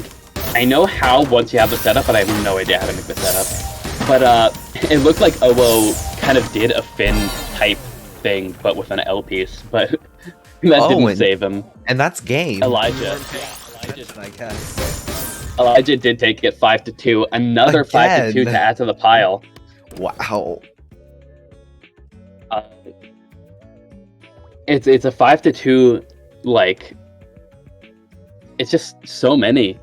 I know how once you have the setup, but I have no idea how to make the setup. But it looked like OO kind of did a fin type thing, but with an L piece, but that didn't save him. And that's game. Elijah, I guess. Elijah did take it 5-2. Another 5-2 to Again. add to the pile. Wow. It's a 5-2, like, it's just so many.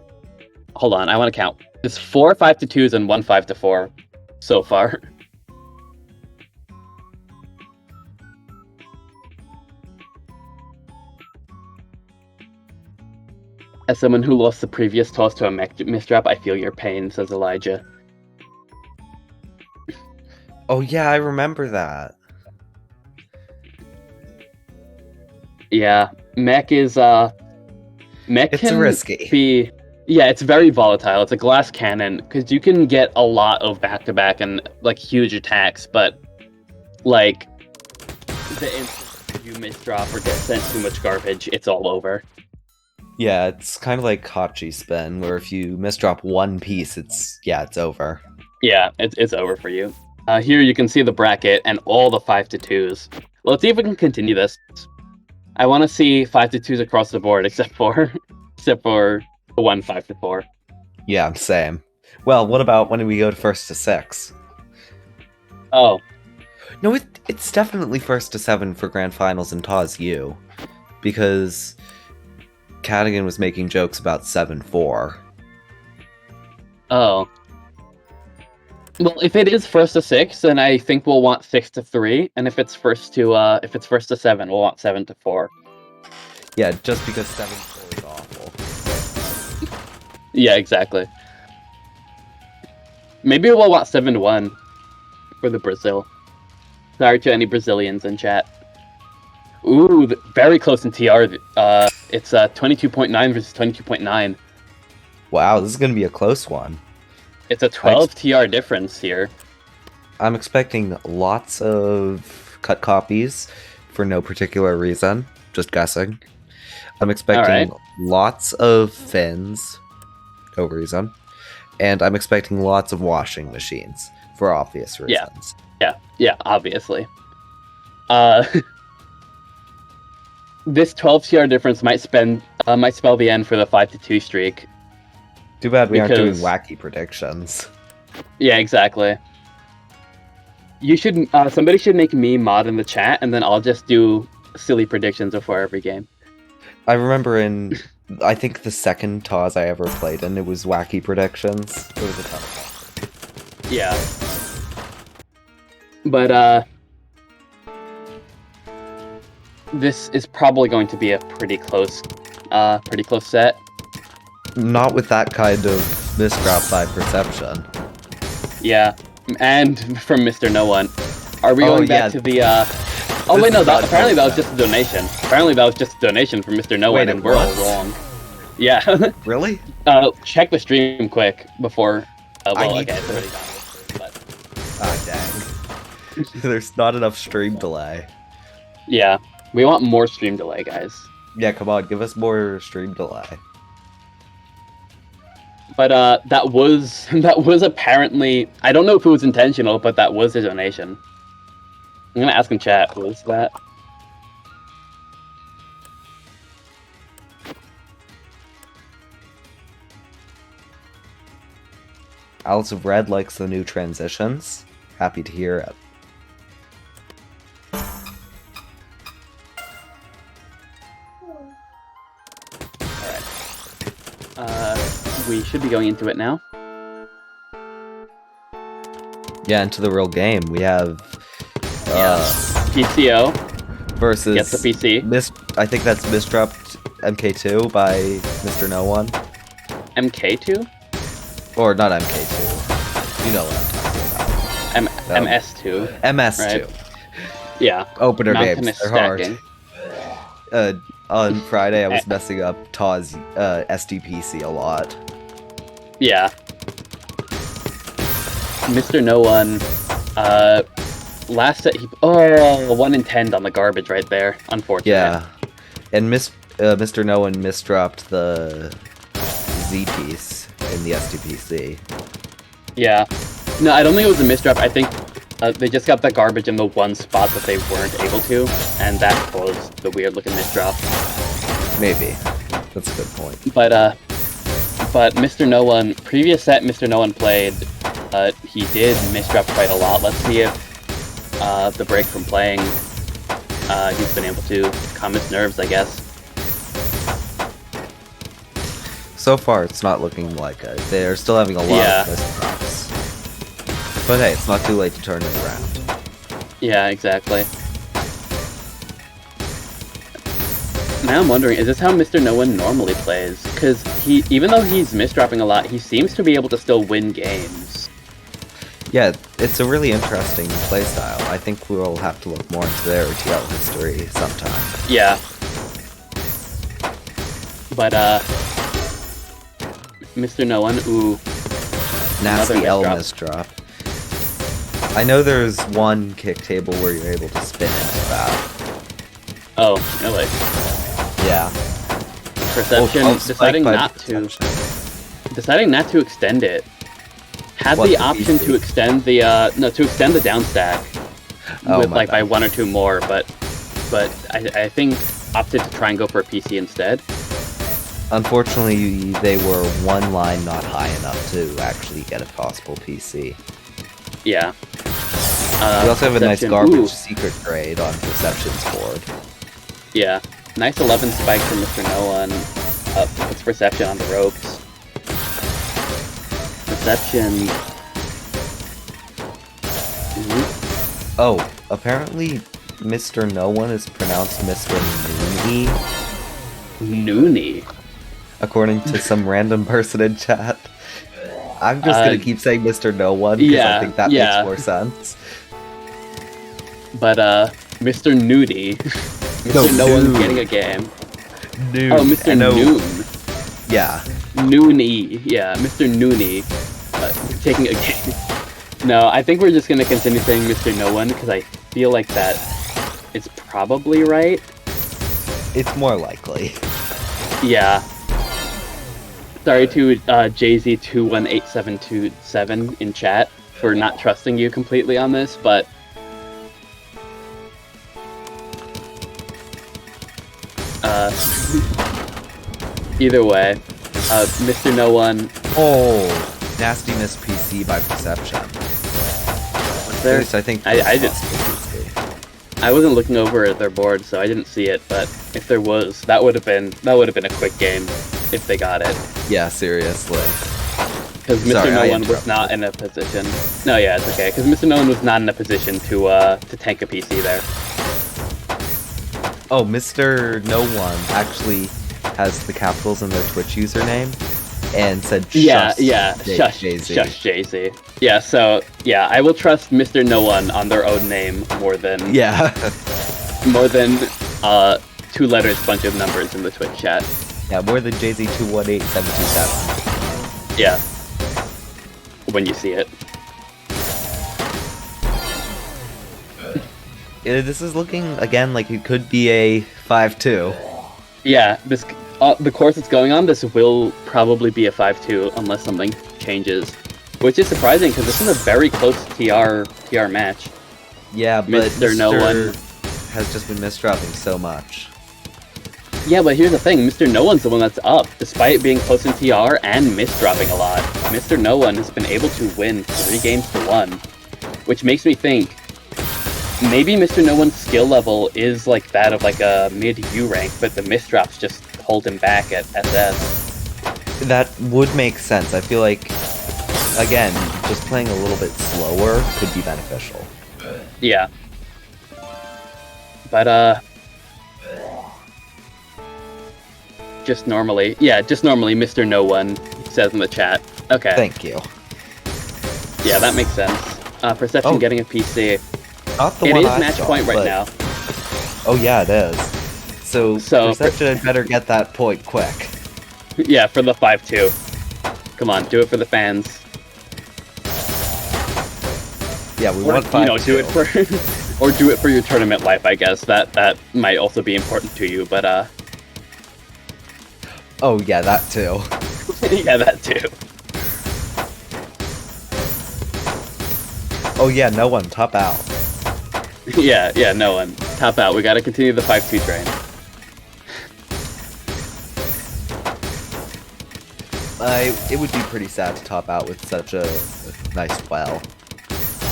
Hold on, I want to count. It's 4 5-2s and 1 5-4 so far. As someone who lost the previous toss to a misdrap, I feel your pain, says Elijah. Oh yeah, I remember that. Yeah, mech is mech It's can risky. be, yeah, it's very volatile. It's a glass cannon because you can get a lot of back-to-back and like huge attacks, but like the instant you misdrop or get sent too much garbage, it's all over. Yeah, it's kind of like Hachi spin, where if you misdrop one piece, it's over. Yeah, it's over for you. Here you can see the bracket and all the 5-2s. Let's see if we can continue this. I want to see 5-2s across the board, except for the one 5-4. Yeah, same. Well, what about when we go to first to 6? Oh, No, it's definitely first to 7 for grand finals in TAWS U, because Cadigan was making jokes about 7-4. oh. Well, if it is first to 6, then I think we'll want 6-3, and if it's first to 7, we'll want 7-4. Yeah, just because 7-4 is awful. Yeah, exactly. Maybe we'll want 7-1 for the Brazil. Sorry to any Brazilians in chat. Ooh, very close in TR. It's 22.9 versus 22.9. Wow, this is going to be a close one. It's a 12 TR difference here. I'm expecting lots of cut copies for no particular reason. Just guessing. I'm expecting lots of fins. No reason. And I'm expecting lots of washing machines for obvious reasons. Yeah, obviously. This 12 TR difference might spell the end for the 5-2 streak. Too bad we aren't doing Because- wacky predictions. Yeah, exactly. You should. Somebody should make me mod in the chat, and then I'll just do silly predictions before every game. I remember I think the second TAWS I ever played in, it was wacky predictions. It was a ton of fun. Yeah. But this is probably going to be a pretty close set. Not with that kind of misdrop by perception. Yeah, and from Mr. No One. Are we going back to the? Oh This wait, no. is not Apparently that was close just a donation. Apparently that was just a donation from Mr. No Wait, One, it and we're all was? wrong. Yeah. Really? Check the stream quick before. Well, need okay, it's to. already gone. But Ah, dang. There's not enough stream delay. yeah, we want more stream delay, guys. Yeah, come on, give us more stream delay. But that was apparently, I don't know if it was intentional, but that was a donation. I'm gonna ask in chat. Was that? Alice of Red likes the new transitions. Happy to hear it. We should be going into it now. Yeah, into the real game. We have PCO versus gets the PC. I think that's misdropped MK2 by Mr. No One. MK2? Or not MK2. You know what I'm talking about. MS2. MS2. Right. Yeah. Opener Mountainous games. They're hard. stacking. On Friday, I was messing up TAWS SDPC a lot. Yeah. Mr. No One, last set he 1 in 10 on the garbage right there. Unfortunate. Yeah, and Mr. No One misdropped the Z piece in the SDPC. Yeah. No, I don't think it was a misdrop. I think they just got the garbage in the one spot that they weren't able to, and that caused the weird looking misdrop. Maybe. That's a good point. But But Mr. No One, previous set Mr. No One played, he did misdrop quite a lot. Let's see if the break from playing, he's been able to calm his nerves, I guess. So far, it's not looking like it. They're still having a lot of misdrops. But hey, it's not too late to turn it around. Yeah, exactly. Now I'm wondering, is this how Mr. No One normally plays? Because even though he's misdropping a lot, he seems to be able to still win games. Yeah, it's a really interesting playstyle. I think we'll have to look more into their TL history sometime. Yeah. But, Mr. No One, ooh. Nasty L misdrop. I know there's one kick table where you're able to spin into that. Oh, really? Yeah. Perception deciding not to extend it. Had the option to extend the to extend the down stack with like by 1 or 2 more, but I think opted to try and go for a PC instead. Unfortunately, they were one line not high enough to actually get a possible PC. Yeah. We also have a nice garbage secret trade on Perception's board. Yeah. Nice 11 spike from Mr. No One. Puts Perception on the ropes. Perception. Oh, apparently Mr. No One is pronounced Mr. Noonie. Noonie? According to some random person in chat. I'm just gonna keep saying Mr. No One because I think that makes more sense. But Mr. Nudie. Mr. No One's getting a game. Noon. Oh, Mr. Noon. Yeah. Noonie. Yeah, Mr. Noonie. Taking a game. No, I think we're just gonna continue saying Mr. No One because I feel like that is probably right. It's more likely. Yeah. Sorry to JZ218727 in chat for not trusting you completely on this, but either way, Mr. No One. Oh, nasty miss PC by Perception. There, I think I wasn't looking over at their board, so I didn't see it. But if there was, that would have been a quick game if they got it. Yeah, seriously. Because Mr. No One was not in a position. No, yeah, it's okay. Because Mr. No One was not in a position to tank a PC there. Oh, Mr. No One actually has the capitals in their Twitch username and said shush Jay-Z. Yeah, so yeah, I will trust Mr. No One on their own name more than more than 2 letters bunch of numbers in the Twitch chat. Yeah, more than JZ218727. Yeah. When you see it. This is looking again like it could be a 5-2. Yeah, this the course it's going on, this will probably be a 5-2 unless something changes, which is surprising because this is a very close TR match. Yeah, but Mr. No One has just been misdropping so much. Yeah, but here's the thing, Mr. No One's the one that's up, despite being close in TR and misdropping a lot. Mr. No One has been able to win 3 games to 1, which makes me think maybe Mr. No One's skill level is like that of like a mid-U rank, but the misdrops just hold him back at SS. That would make sense. I feel like, again, just playing a little bit slower could be beneficial. Yeah. But, just normally, Mr. No One says in the chat. Okay. Thank you. Yeah, that makes sense. Perception getting a PC. Not the it one is I match saw, point right now. Oh yeah, it is. So Perception had better get that point quick. Yeah, for the 5-2. Come on, do it for the fans. Yeah, we want 5-2. Do it for, or do it for your tournament life. I guess that might also be important to you. But oh yeah, that too. Yeah, that too. Oh yeah, No One, top out. Yeah, No One, top out. We gotta continue the 5-2 train. It would be pretty sad to top out with such a nice well.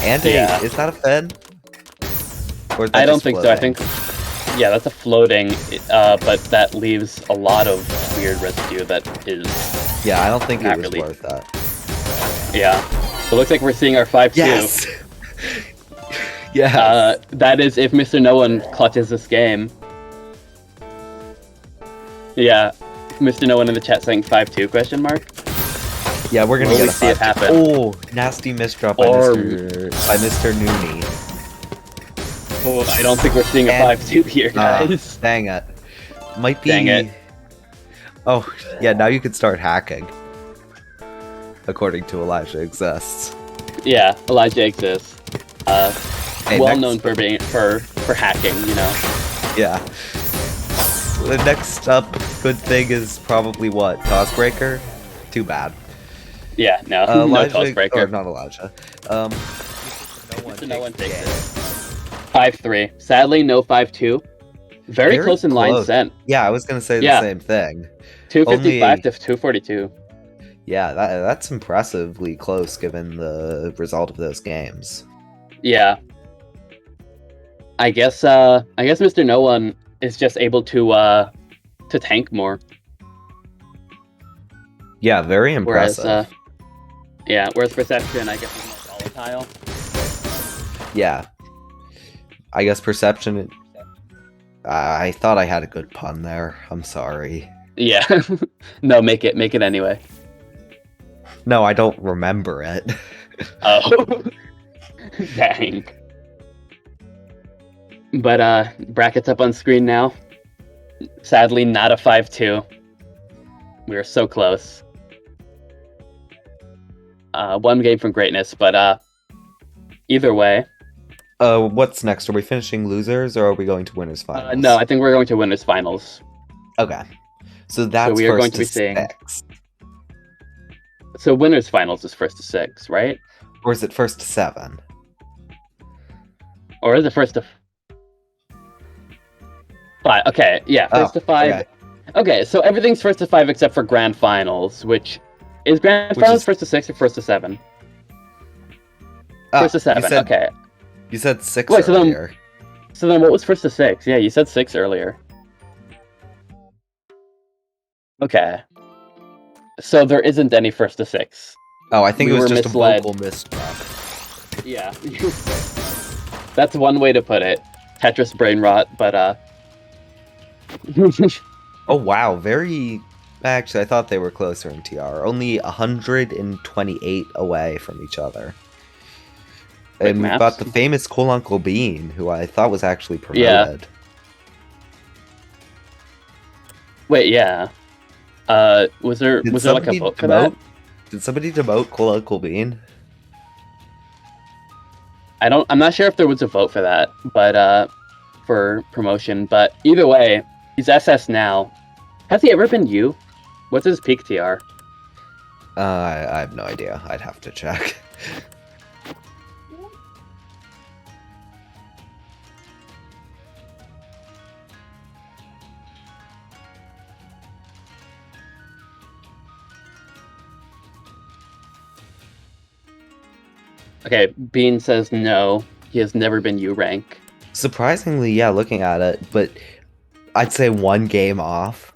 And Yeah. is that a Fed? Or is that I don't just think so. I floating? think, yeah, that's a floating, but that leaves a lot of weird residue that is, Yeah, I don't think it Not was really. worth that. yeah. So it looks like we're seeing our 5-2. Yes! Yes! That is if Mr. No One clutches this game. Yeah, Mr. No One in the chat saying 5-2 question mark. Yeah, we're gonna Will get we a see it 5-2. happen? Oh, nasty misdrop by Or- Mr. Nooney. Oh, I don't think we're seeing a And- 5-2 here, guys. Dang it. Might be... Dang it. Oh, yeah, now you can start hacking. According to Elijah Exists. Yeah, Elijah exists. Hey, Well next- known for being for hacking, you know. Yeah. The next up good thing is probably what? TAWS breaker? Too bad. Yeah, no, no Elijah, toss breaker. or not Elijah. Mr. No One takes it. 5-3. Sadly, no 5-2. Very close in line close. sent. Yeah, I was gonna say the Yeah. same thing. 255 to 242. Yeah, that's impressively close given the result of those games. Yeah. I guess Mr. No One is just able to tank more. Yeah, very Whereas impressive. whereas Perception I guess is more volatile. Yeah. I guess Perception... I thought I had a good pun there. I'm sorry. Yeah. No, make it anyway. No, I don't remember it. Oh. Dang. But brackets up on screen now. Sadly not a 5-2. We are so close. One game from greatness, but either way. What's next? Are we finishing losers or are we going to winners finals? No, I think we're going to winners finals. Okay. So that's we are first going to be seeing- 6. So winners finals is 1st to 6, right? Or is it first to 7? Or is it 1st to 5? Okay, yeah, 1st to 5. okay. Okay, so everything's 1st to 5 except for grand finals, which is grand Which finals is- 1st to 6 or 1st to 7? Ah, 1st to 7. you said, Okay. You said 6 Wait, so then- earlier. So then what was 1st to 6? Yeah, you said 6 earlier. Okay. So there isn't any 1st to 6. Oh, I think we it was were just misled. a vocal misdrop. Yeah. That's one way to put it. Tetris brain rot, but Oh wow, very... Actually, I thought they were closer in TR. Only 128 away from each other. Quick And we've maths. got the famous Cool Uncle Bean, who I thought was actually promoted. Yeah. Wait, yeah. Was there like a somebody vote for that? Did somebody demote Cool Uncle Bean? I'm not sure if there was a vote for that, but for promotion, but either way, he's SS now. Has he ever been U? What's his peak TR? I have no idea. I'd have to check. Okay, Bean says no. He has never been U rank. Surprisingly, yeah, looking at it, but I'd say one game off.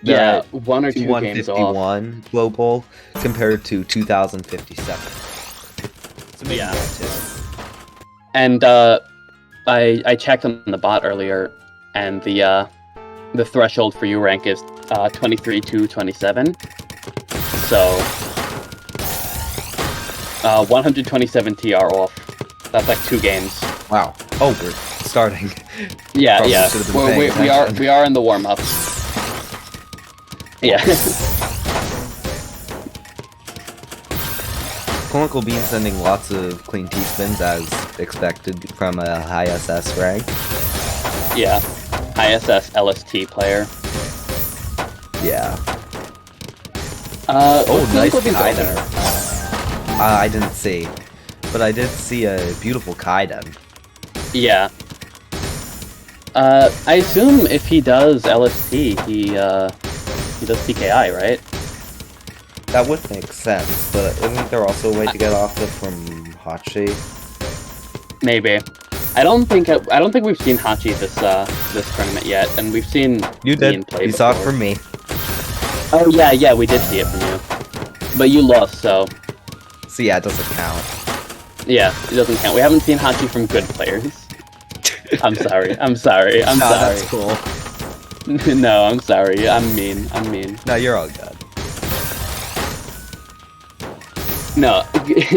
Yeah, 1 or 2 games off. 2151 global compared to 2057. So maybe Yeah. that too. And I checked on the bot earlier, and the threshold for U rank is 23 to 27. So 127 TR off. That's like 2 games. Wow. Oh, we're starting. Yeah, Probably yeah. should've been Well, paying attention. we are in the warm up. Yeah. Cool Uncle Bean sending lots of clean T-spins as expected from a high SS rank. Yeah. ISS LST player. Yeah. Oh, Nice Kaiden. I didn't see, but I did see a beautiful Kaiden. Yeah. I assume if he does LST, he does TKI, right? That would make sense, but isn't there also a way to get off it from Hachi? Maybe. I don't think we've seen Hachi this tournament yet, and we've seen You Ian did. play You saw it before. from me. Oh yeah, we did see it from you, but you lost, so So yeah, it doesn't count. yeah, it doesn't count. We haven't seen Hachi from good players. I'm sorry. No, sorry. that's cool. No, I'm sorry. I'm mean. No, you're all good. No,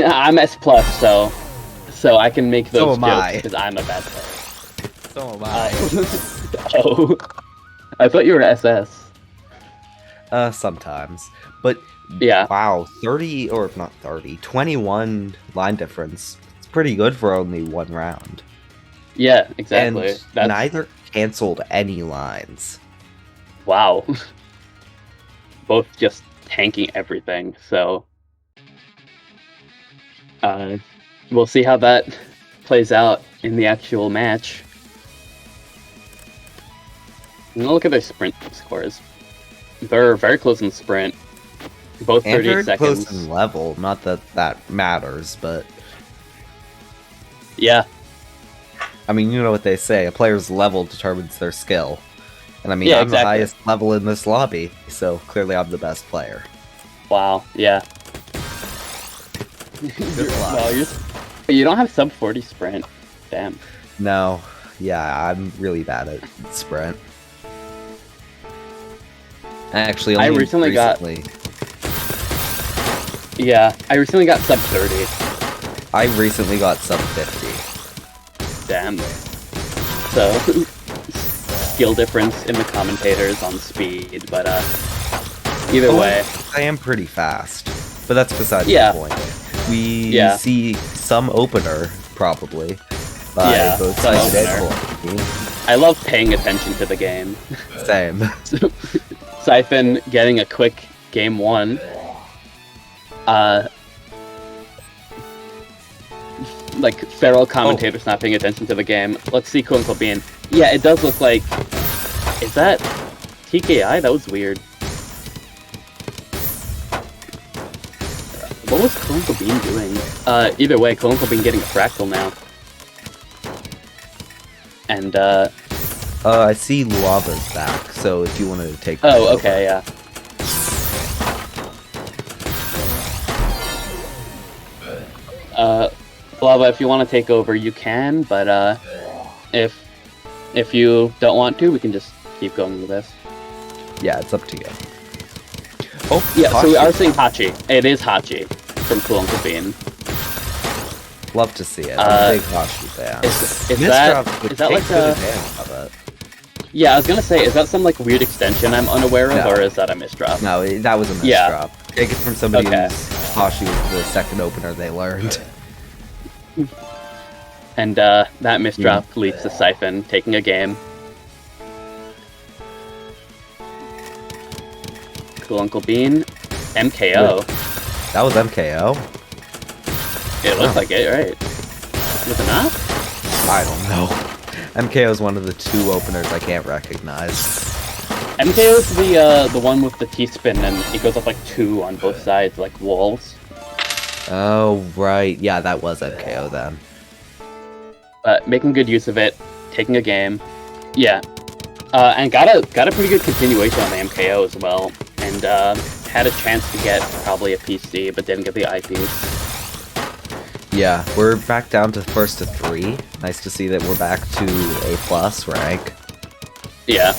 I'm S plus, so I can make So those am I. jokes because I'm a bad player. So am I. Oh, I thought you were SS. Sometimes. But Yeah. wow, 30 or not 30, 21 line difference. It's pretty good for only one round. Yeah, exactly. And That's neither canceled any lines. wow. Both just tanking everything. So, we'll see how that plays out in the actual match. And look at their sprint scores. They're very close in sprint. Both And 38 very seconds. close in level. Not that that matters, but Yeah. I mean, you know what they say: a player's level determines their skill. And I mean, Yeah, I'm the exactly. highest level in this lobby, so clearly I'm the best player. Wow. Yeah. Good luck. Well, you don't have sub 40 sprint. Damn. No, yeah, I'm really bad at sprint. Actually, I only recently got- recently. Yeah, I recently got sub 30. I recently got sub 50. Damn. So, skill difference in the commentators on speed, but either Oh, way. I am pretty fast, but that's beside Yeah. the point. We Yeah. see some opener, probably, by Yeah, both some sides opener. and I love paying attention to the game. Same. Siphon getting a quick game 1. Like feral commentators not paying attention to the game. Let's see Cool Bean. Yeah, it does look like. Is that TKI? That was weird. What was Cool Bean doing? Either way, Cool Bean getting a fractal now. And I see Lava's back, so if you wanted to take. oh, that okay, yeah. Lava, if you want to take over, you can, but if you don't want to, we can just keep going with this. over. Yeah, it's up to you. Oh, Yeah, so we Hachi. are seeing Hachi. It is Hachi from Cool Uncle Bean. Love to see it. I'm a big Hachi fan. Is Mistrov that would is that take like good a? advantage of it. Yeah, I was gonna say, is that some like weird extension I'm unaware of, No. or is that a misdrop? No, that was a misdrop. Yeah. Take it from somebody Okay. who's Hachi was the second opener they learned. And that misdrop leads to Siphon taking a game. Cool Uncle Bean, MKO. That was MKO? It looks like it, right? Was it not? I don't know. MKO is one of the two openers I can't recognize. MKO is the one with the T-spin and it goes up like 2 on both sides, like walls. Oh, right. Yeah, that was MKO then. But making good use of it, taking a game. Yeah. And got a pretty good continuation on the MKO as well. And had a chance to get probably a PC, but didn't get the eyepiece. Yeah, we're back down to first to 3. Nice to see that we're back to A+ rank. Yeah.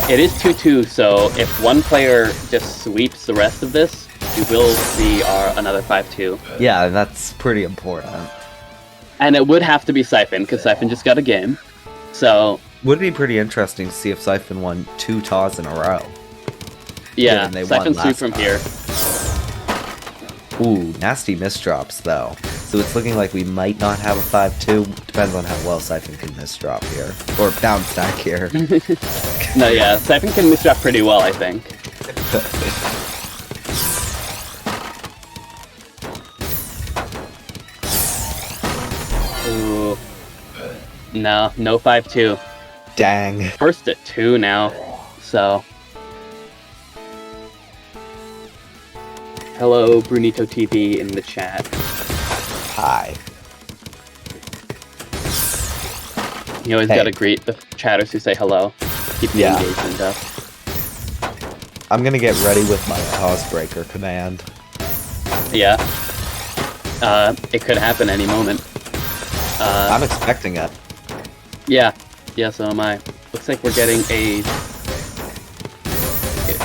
It is 2-2, so if one player just sweeps the rest of this, we will see another 5-2. Yeah, that's pretty important. And it would have to be Siphon, because Siphon just got a game. So, Would be pretty interesting to see if Siphon won 2 TAWS in a row. yeah, and they won Siphon sweep last from time. here. Ooh, nasty misdrops though. So it's looking like we might not have a 5-2. Depends on how well Siphon can misdrop here. Or down stack here. No, yeah, Siphon can misdrop pretty well, I think. Ooh. No 5-2. Dang. First at 2 now, so... Hello, Brunito TV in the chat. Hi. You always Hey. gotta greet the chatters who say hello. Keep the Yeah. engagement up. I'm gonna get ready with my TAWS breaker command. Yeah. It could happen any moment. I'm expecting it. Yeah. Yeah, so am I. Looks like we're getting a...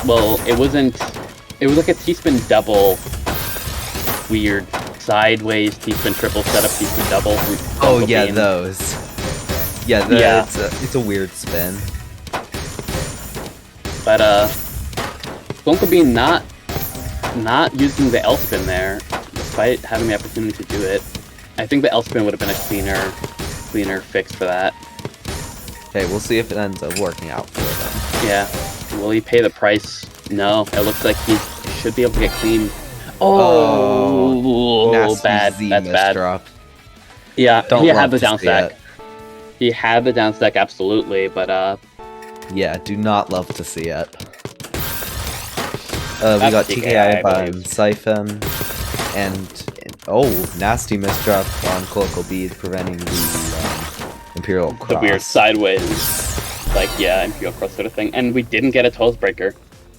Well, it wasn't... It was like a T-spin double. Weird sideways T-spin triple setup T-spin double. From Oh Uncle yeah, Bean. those. Yeah, Yeah. It's a weird spin. But Uncle Bean not using the L spin there, despite having the opportunity to do it. I think the L spin would have been a cleaner fix for that. Okay, we'll see if it ends up working out for them. Yeah. Will he pay the price? No. It looks like he should be able to get clean. Oh, Nasty bad. Z That's bad. misdrop. Yeah, Don't he love had the to down see stack. it. He had the down stack, absolutely, but Yeah, do not love to see it. We That's got TKI, TKI I by believe. Siphon, and oh, nasty misdrop on Colocal Bead, preventing the Imperial Cross. the weird sideways, like, yeah, Imperial Cross sort of thing. And we didn't get a Toes Breaker.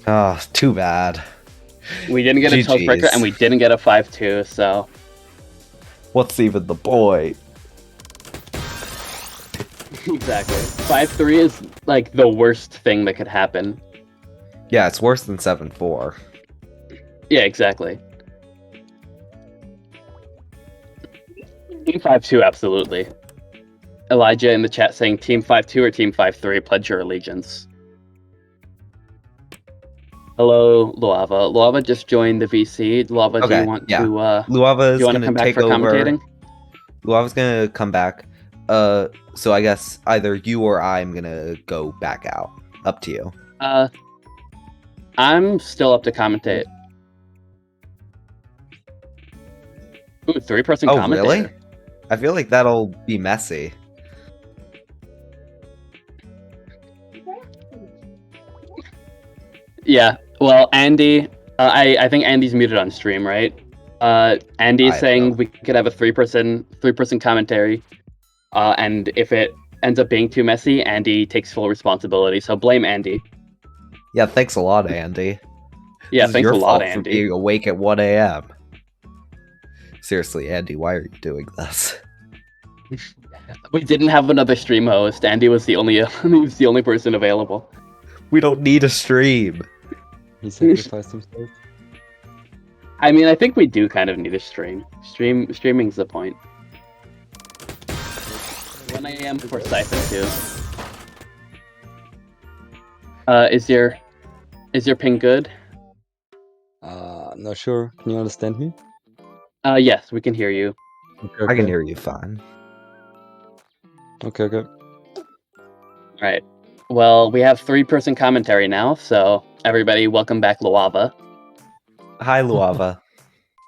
Oh, too bad. We didn't get a Toes Breaker, GGs. and we didn't get a 5-2, so... What's even the point? Exactly. 5-3 is, like, the worst thing that could happen. Yeah, it's worse than 7-4. Yeah, exactly. Team 5-2, absolutely. Elijah in the chat saying Team 5-2 or Team 5-3, pledge your allegiance. Hello, Luava. Luava just joined the VC. Luava, do Okay, you want yeah. to, Luava do is you want to gonna come back take for over. commentating? Luava's gonna come back. So I guess either you or I'm gonna go back out. Up to you. I'm still up to commentate. Ooh, three-person Oh, commentator. really? I feel like that'll be messy. Yeah. Well, Andy, I think Andy's muted on stream, right? Andy's I saying know. we could have a three-person commentary, and if it ends up being too messy, Andy takes full responsibility. So blame Andy. Yeah, thanks a lot, Andy. Yeah, This is thanks your a lot, fault for Andy. being awake at 1 a.m. Seriously, Andy, why are you doing this? We didn't have another stream host. Andy was the only he was the only person available. We don't need a stream. He sacrificed himself. I mean, I think we do kind of need a stream. Streaming's the point. 1 a.m. for Siphon too. Is your ping good? Not sure. Can you understand me? Yes, we can hear you. Okay, I can okay. hear you fine. Okay. Right. Well, we have three-person commentary now, so everybody, welcome back, Luava. Hi, Luava.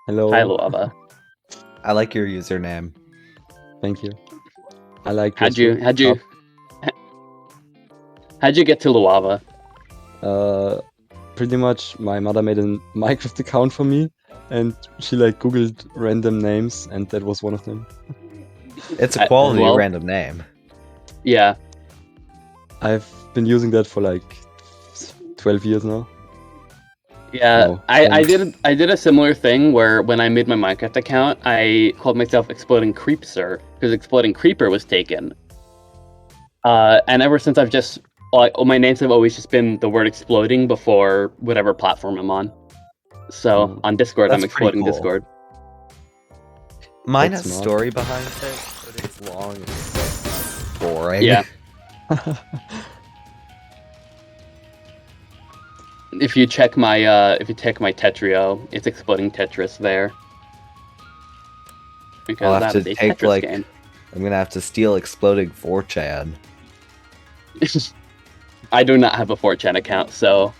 Hello. Hi, Luava. I like your username. Thank you. I like. How'd you get to Luava? Pretty much, my mother made a Minecraft account for me, and she like googled random names, and that was one of them. It's a quality well- random name. Yeah. I've been using that for like 12 years now. Yeah, No, I did a similar thing where when I made my Minecraft account, I called myself Exploding Creepster because Exploding Creeper was taken. And ever since I've just my names have always just been the word exploding before whatever platform I'm on. So on Discord, I'm That's pretty exploding cool. Discord. Mine That's has smart. story behind it, but it's long and boring. Yeah. If you check my Tetrio, it's exploding Tetris there. Because I'll have that to is a take, Tetris like- game. I'm gonna have to steal exploding 4chan. I do not have a 4chan account, so,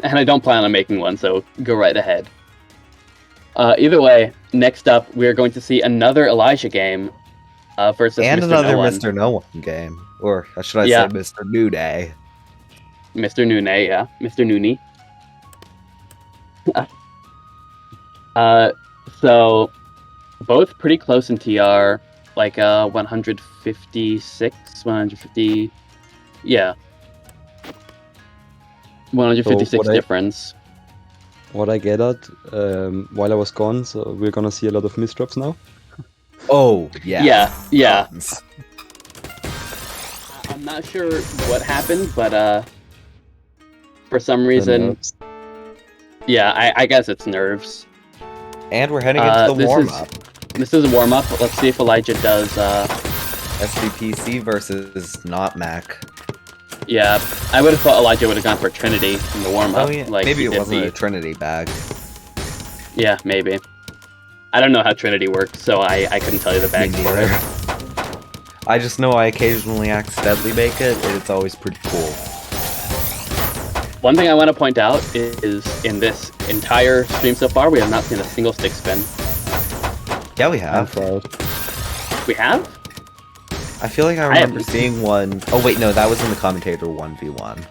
and I don't plan on making one, so go right ahead. Either way, next up, we are going to see another Elijah game versus And Mr. another No One. Mr. No One game. Or should I Yeah. say Mr. New Day? Mr. Nune, yeah. Mr. Nooney. So both pretty close in TR, like 156, 150. Yeah, 156 So what I- difference. What I gathered while I was gone, so we're gonna see a lot of misdrops now. Oh, yeah. Yeah. Tons. I'm not sure what happened, but for some The reason, nerves. yeah, I guess it's nerves. And we're heading into the this warm-up. This is a warm up. Let's see if Elijah does. SVPC versus not Mac. Yeah, I would have thought Elijah would have gone for Trinity in the warm up. Oh, yeah. Like Maybe he it did wasn't the- a Trinity bag. Yeah, maybe. I don't know how Trinity works, so I couldn't tell you the Me bags for it. neither. I just know I occasionally accidentally make it, and it's always pretty cool. One thing I want to point out is in this entire stream so far, we have not seen a single stick spin. Yeah, we I'm have. proud. We have? I feel like I remember seeing one. Oh wait, no, that was in the commentator 1v1.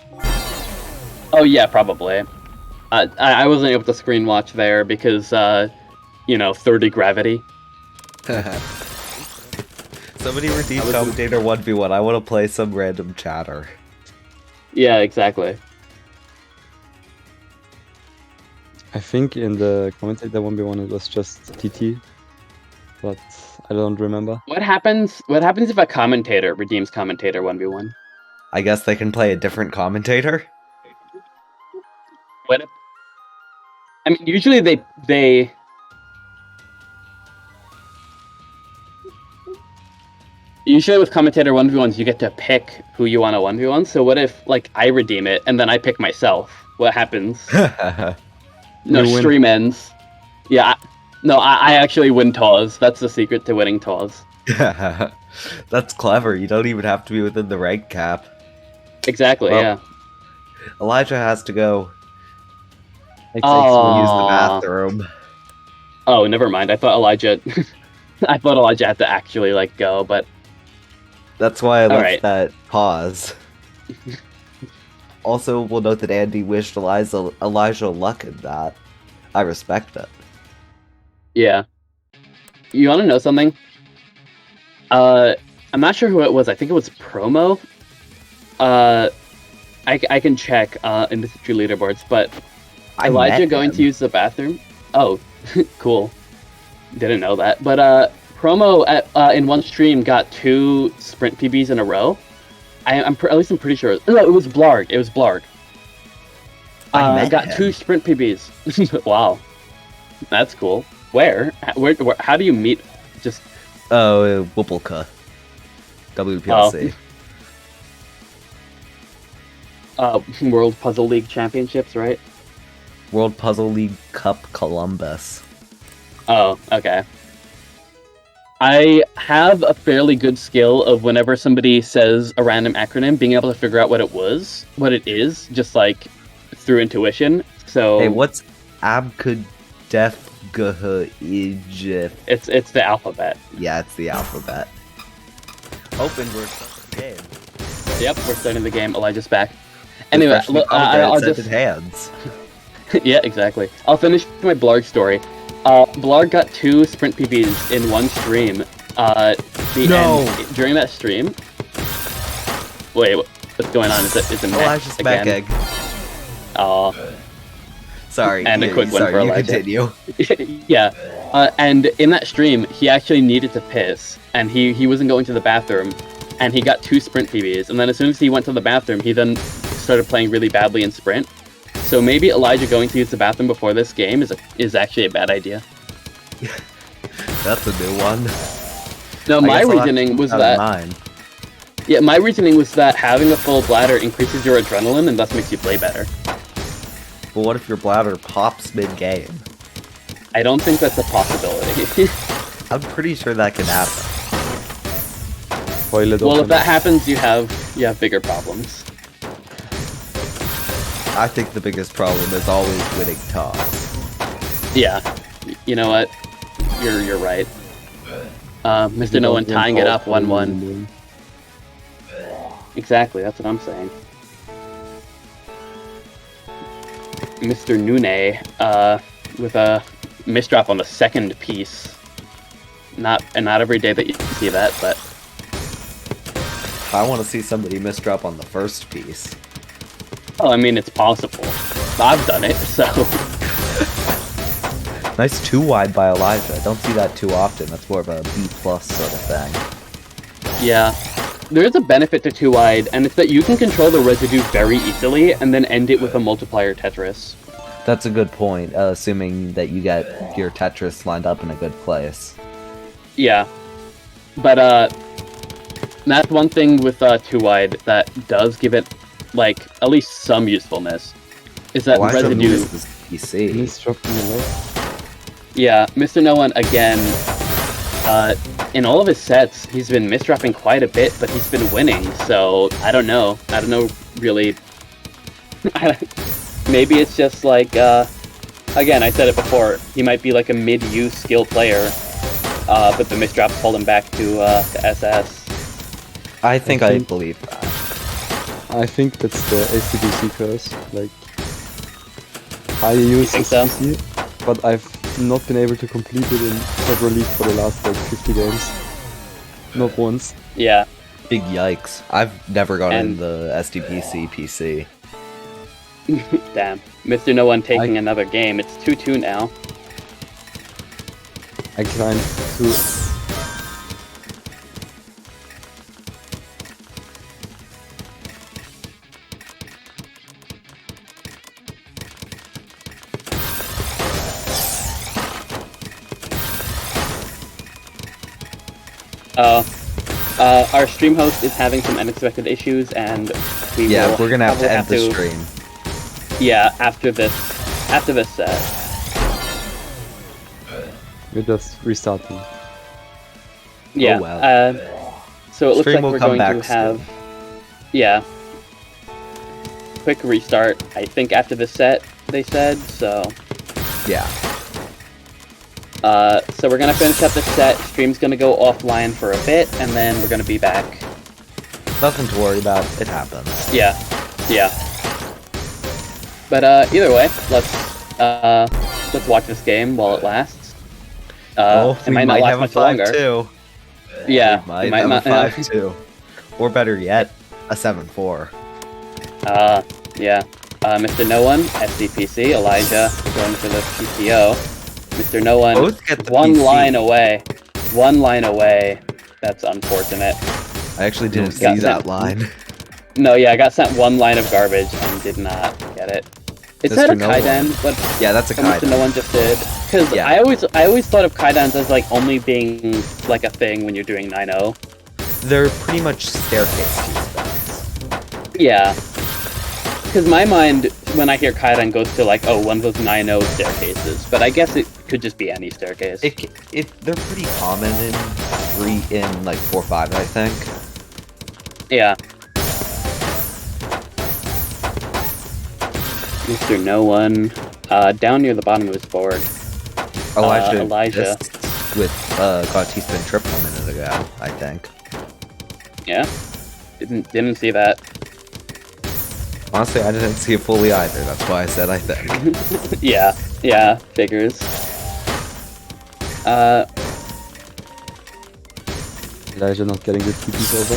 Oh yeah, probably. I wasn't able to screen watch there because, 30 gravity. Somebody redeem commentator 1v1. I want to play some random chatter. Yeah, exactly. I think in the commentator 1v1 it was just TT, but I don't remember. What happens if a commentator redeems commentator 1v1? I guess they can play a different commentator. What if, I mean, usually they usually with commentator 1v1s you get to pick who you want to 1v1. So what if like I redeem it and then I pick myself? What happens? No, You win. stream ends. Yeah, I actually win TAWS. That's the secret to winning TAWS. That's clever. You don't even have to be within the rank cap. Exactly, Well, yeah. Elijah has to go Oh. use the bathroom. Oh, never mind. I thought Elijah had to actually like go, but That's why I left Alright. that pause. Also, we'll note that Andy wished Elijah luck in that. I respect it. yeah. You want to know something? I'm not sure who it was. I think it was Promo. I can check in the two leaderboards, but I Elijah met going him. to use the bathroom. Oh, cool. Didn't know that. But Promo in one stream got 2 sprint PBs in a row. I'm pretty sure. No, it was Blarg. It was Blarg. I met Got him. 2 sprint PBs. Wow, that's cool. Where? How do you meet? Just Oh, Whippleca. WPLC. World Puzzle League Championships, right? World Puzzle League Cup Columbus. Oh, okay. I have a fairly good skill of whenever somebody says a random acronym, being able to figure out what it is, just like through intuition. So Hey, what's Abkadefgh? it's the alphabet. Yeah, it's the alphabet. Open, we're starting the game. Yep, we're starting the game. Elijah's back. Anyway, Freshman look, pomegranate I'll scented just hands. yeah, exactly. I'll finish my Blarg story. Blarg got 2 sprint PBs in one stream. And during that stream. Wait, what's going on? Is it Mac Elijah's back again? egg. Aw. Sorry. And a yeah, quick one sorry, for you Elijah. continue. Yeah. And in that stream, he actually needed to piss, and he wasn't going to the bathroom, and he got 2 sprint PBs. And then as soon as he went to the bathroom, he then started playing really badly in sprint. So maybe Elijah going to use the bathroom before this game is actually a bad idea. That's a new one. No, I my guess I'll have to reasoning keep was in that mind. yeah, my reasoning was that having a full bladder increases your adrenaline and thus makes you play better. But what if your bladder pops mid-game? I don't think that's a possibility. I'm pretty sure that can happen. Toilet Well, if open. that happens, you have bigger problems. I think the biggest problem is always winning toss. Yeah, you know what? You're right. Mr. You No don't One win tying it all up 1-1. three. Exactly, that's what I'm saying. Mr. Nune, with a misdrop on the second piece. Not every day that you see that, but I want to see somebody misdrop on the first piece. well, I mean, it's possible. I've done it, so Nice 2 wide by Elijah. I don't see that too often. That's more of a B+ sort of thing. yeah. There is a benefit to 2 wide, and it's that you can control the residue very easily and then end it with a multiplier Tetris. That's a good point, assuming that you get your Tetris lined up in a good place. Yeah. But, that's one thing with 2 wide that does give it, like, at least some usefulness. Is that Elijah residue... moves his PC. Misdrop on the left. Yeah, Mr. No One, again, in all of his sets, he's been misdropping quite a bit, but he's been winning, so I don't know. I don't know, really. Maybe it's just like, again, I said it before, he might be like a mid-use skill player, but the misdrops hold him back to SS. I think I believe that. I think that's the SDBC curse. Like, I use think so? SDBC, but I've not been able to complete it in Federal League for the last like 50 games. Not once. Yeah. Big yikes. I've never gone in And- the SDBC PC. Damn. Mr. No One taking another game. It's 2-2 now. I climbed to... Our stream host is having some unexpected issues, and Yeah, we're gonna have probably to end the stream. Yeah, after this set. We're just restarting. Yeah. wow. So it looks Stream like will we're come going back to have, yeah, quick restart. I think after the set, they said. So, Yeah. so we're gonna finish up the set. Stream's gonna go offline for a bit, and then we're gonna be back. Nothing to worry about. It happens. Yeah, yeah. But either way, let's watch this game while it lasts. It might not last much longer. 5-2. Yeah, We it might might have a not. 5-2. Or better yet, a 7-4. Yeah. Mr. No One, SDPC, Elijah going for the PCO. Mr. No One, Both get the one PC. line away. One line away. That's unfortunate. I actually didn't Got see that sent. line. No, yeah, I got sent one line of garbage and did not get it. Is that a Mr. No Kaidan? One. What Yeah, that's a Mr. Kaidan. No One just did? Because Yeah. I always thought of Kaidans as like only being like a thing when you're doing 9-0. They're pretty much staircase key spells. Yeah. Because my mind, when I hear Kaidan, goes to like, oh, one of those 9-0 staircases. But I guess it could just be any staircase. They're pretty common in 4-5, I think. Yeah. Mr. No One, down near the bottom of his board. Elijah. just with got T-spin triple a minute ago, I think. Yeah. Didn't see that. Honestly, I didn't see it fully either. That's why I said I think. Yeah, figures. Elijah not getting the TPs over.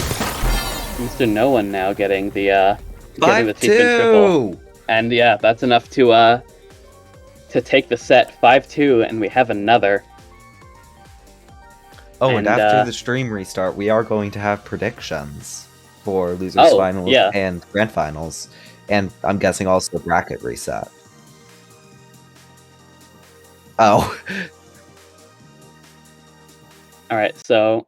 Mr. No One now getting the T-spin triple. 5-2. And yeah, that's enough to take the set 5-2, and we have another. Oh, and after uh, the stream restart, we are going to have predictions for losers finals yeah. and grand finals, and I'm guessing also the bracket reset. Oh, All right, so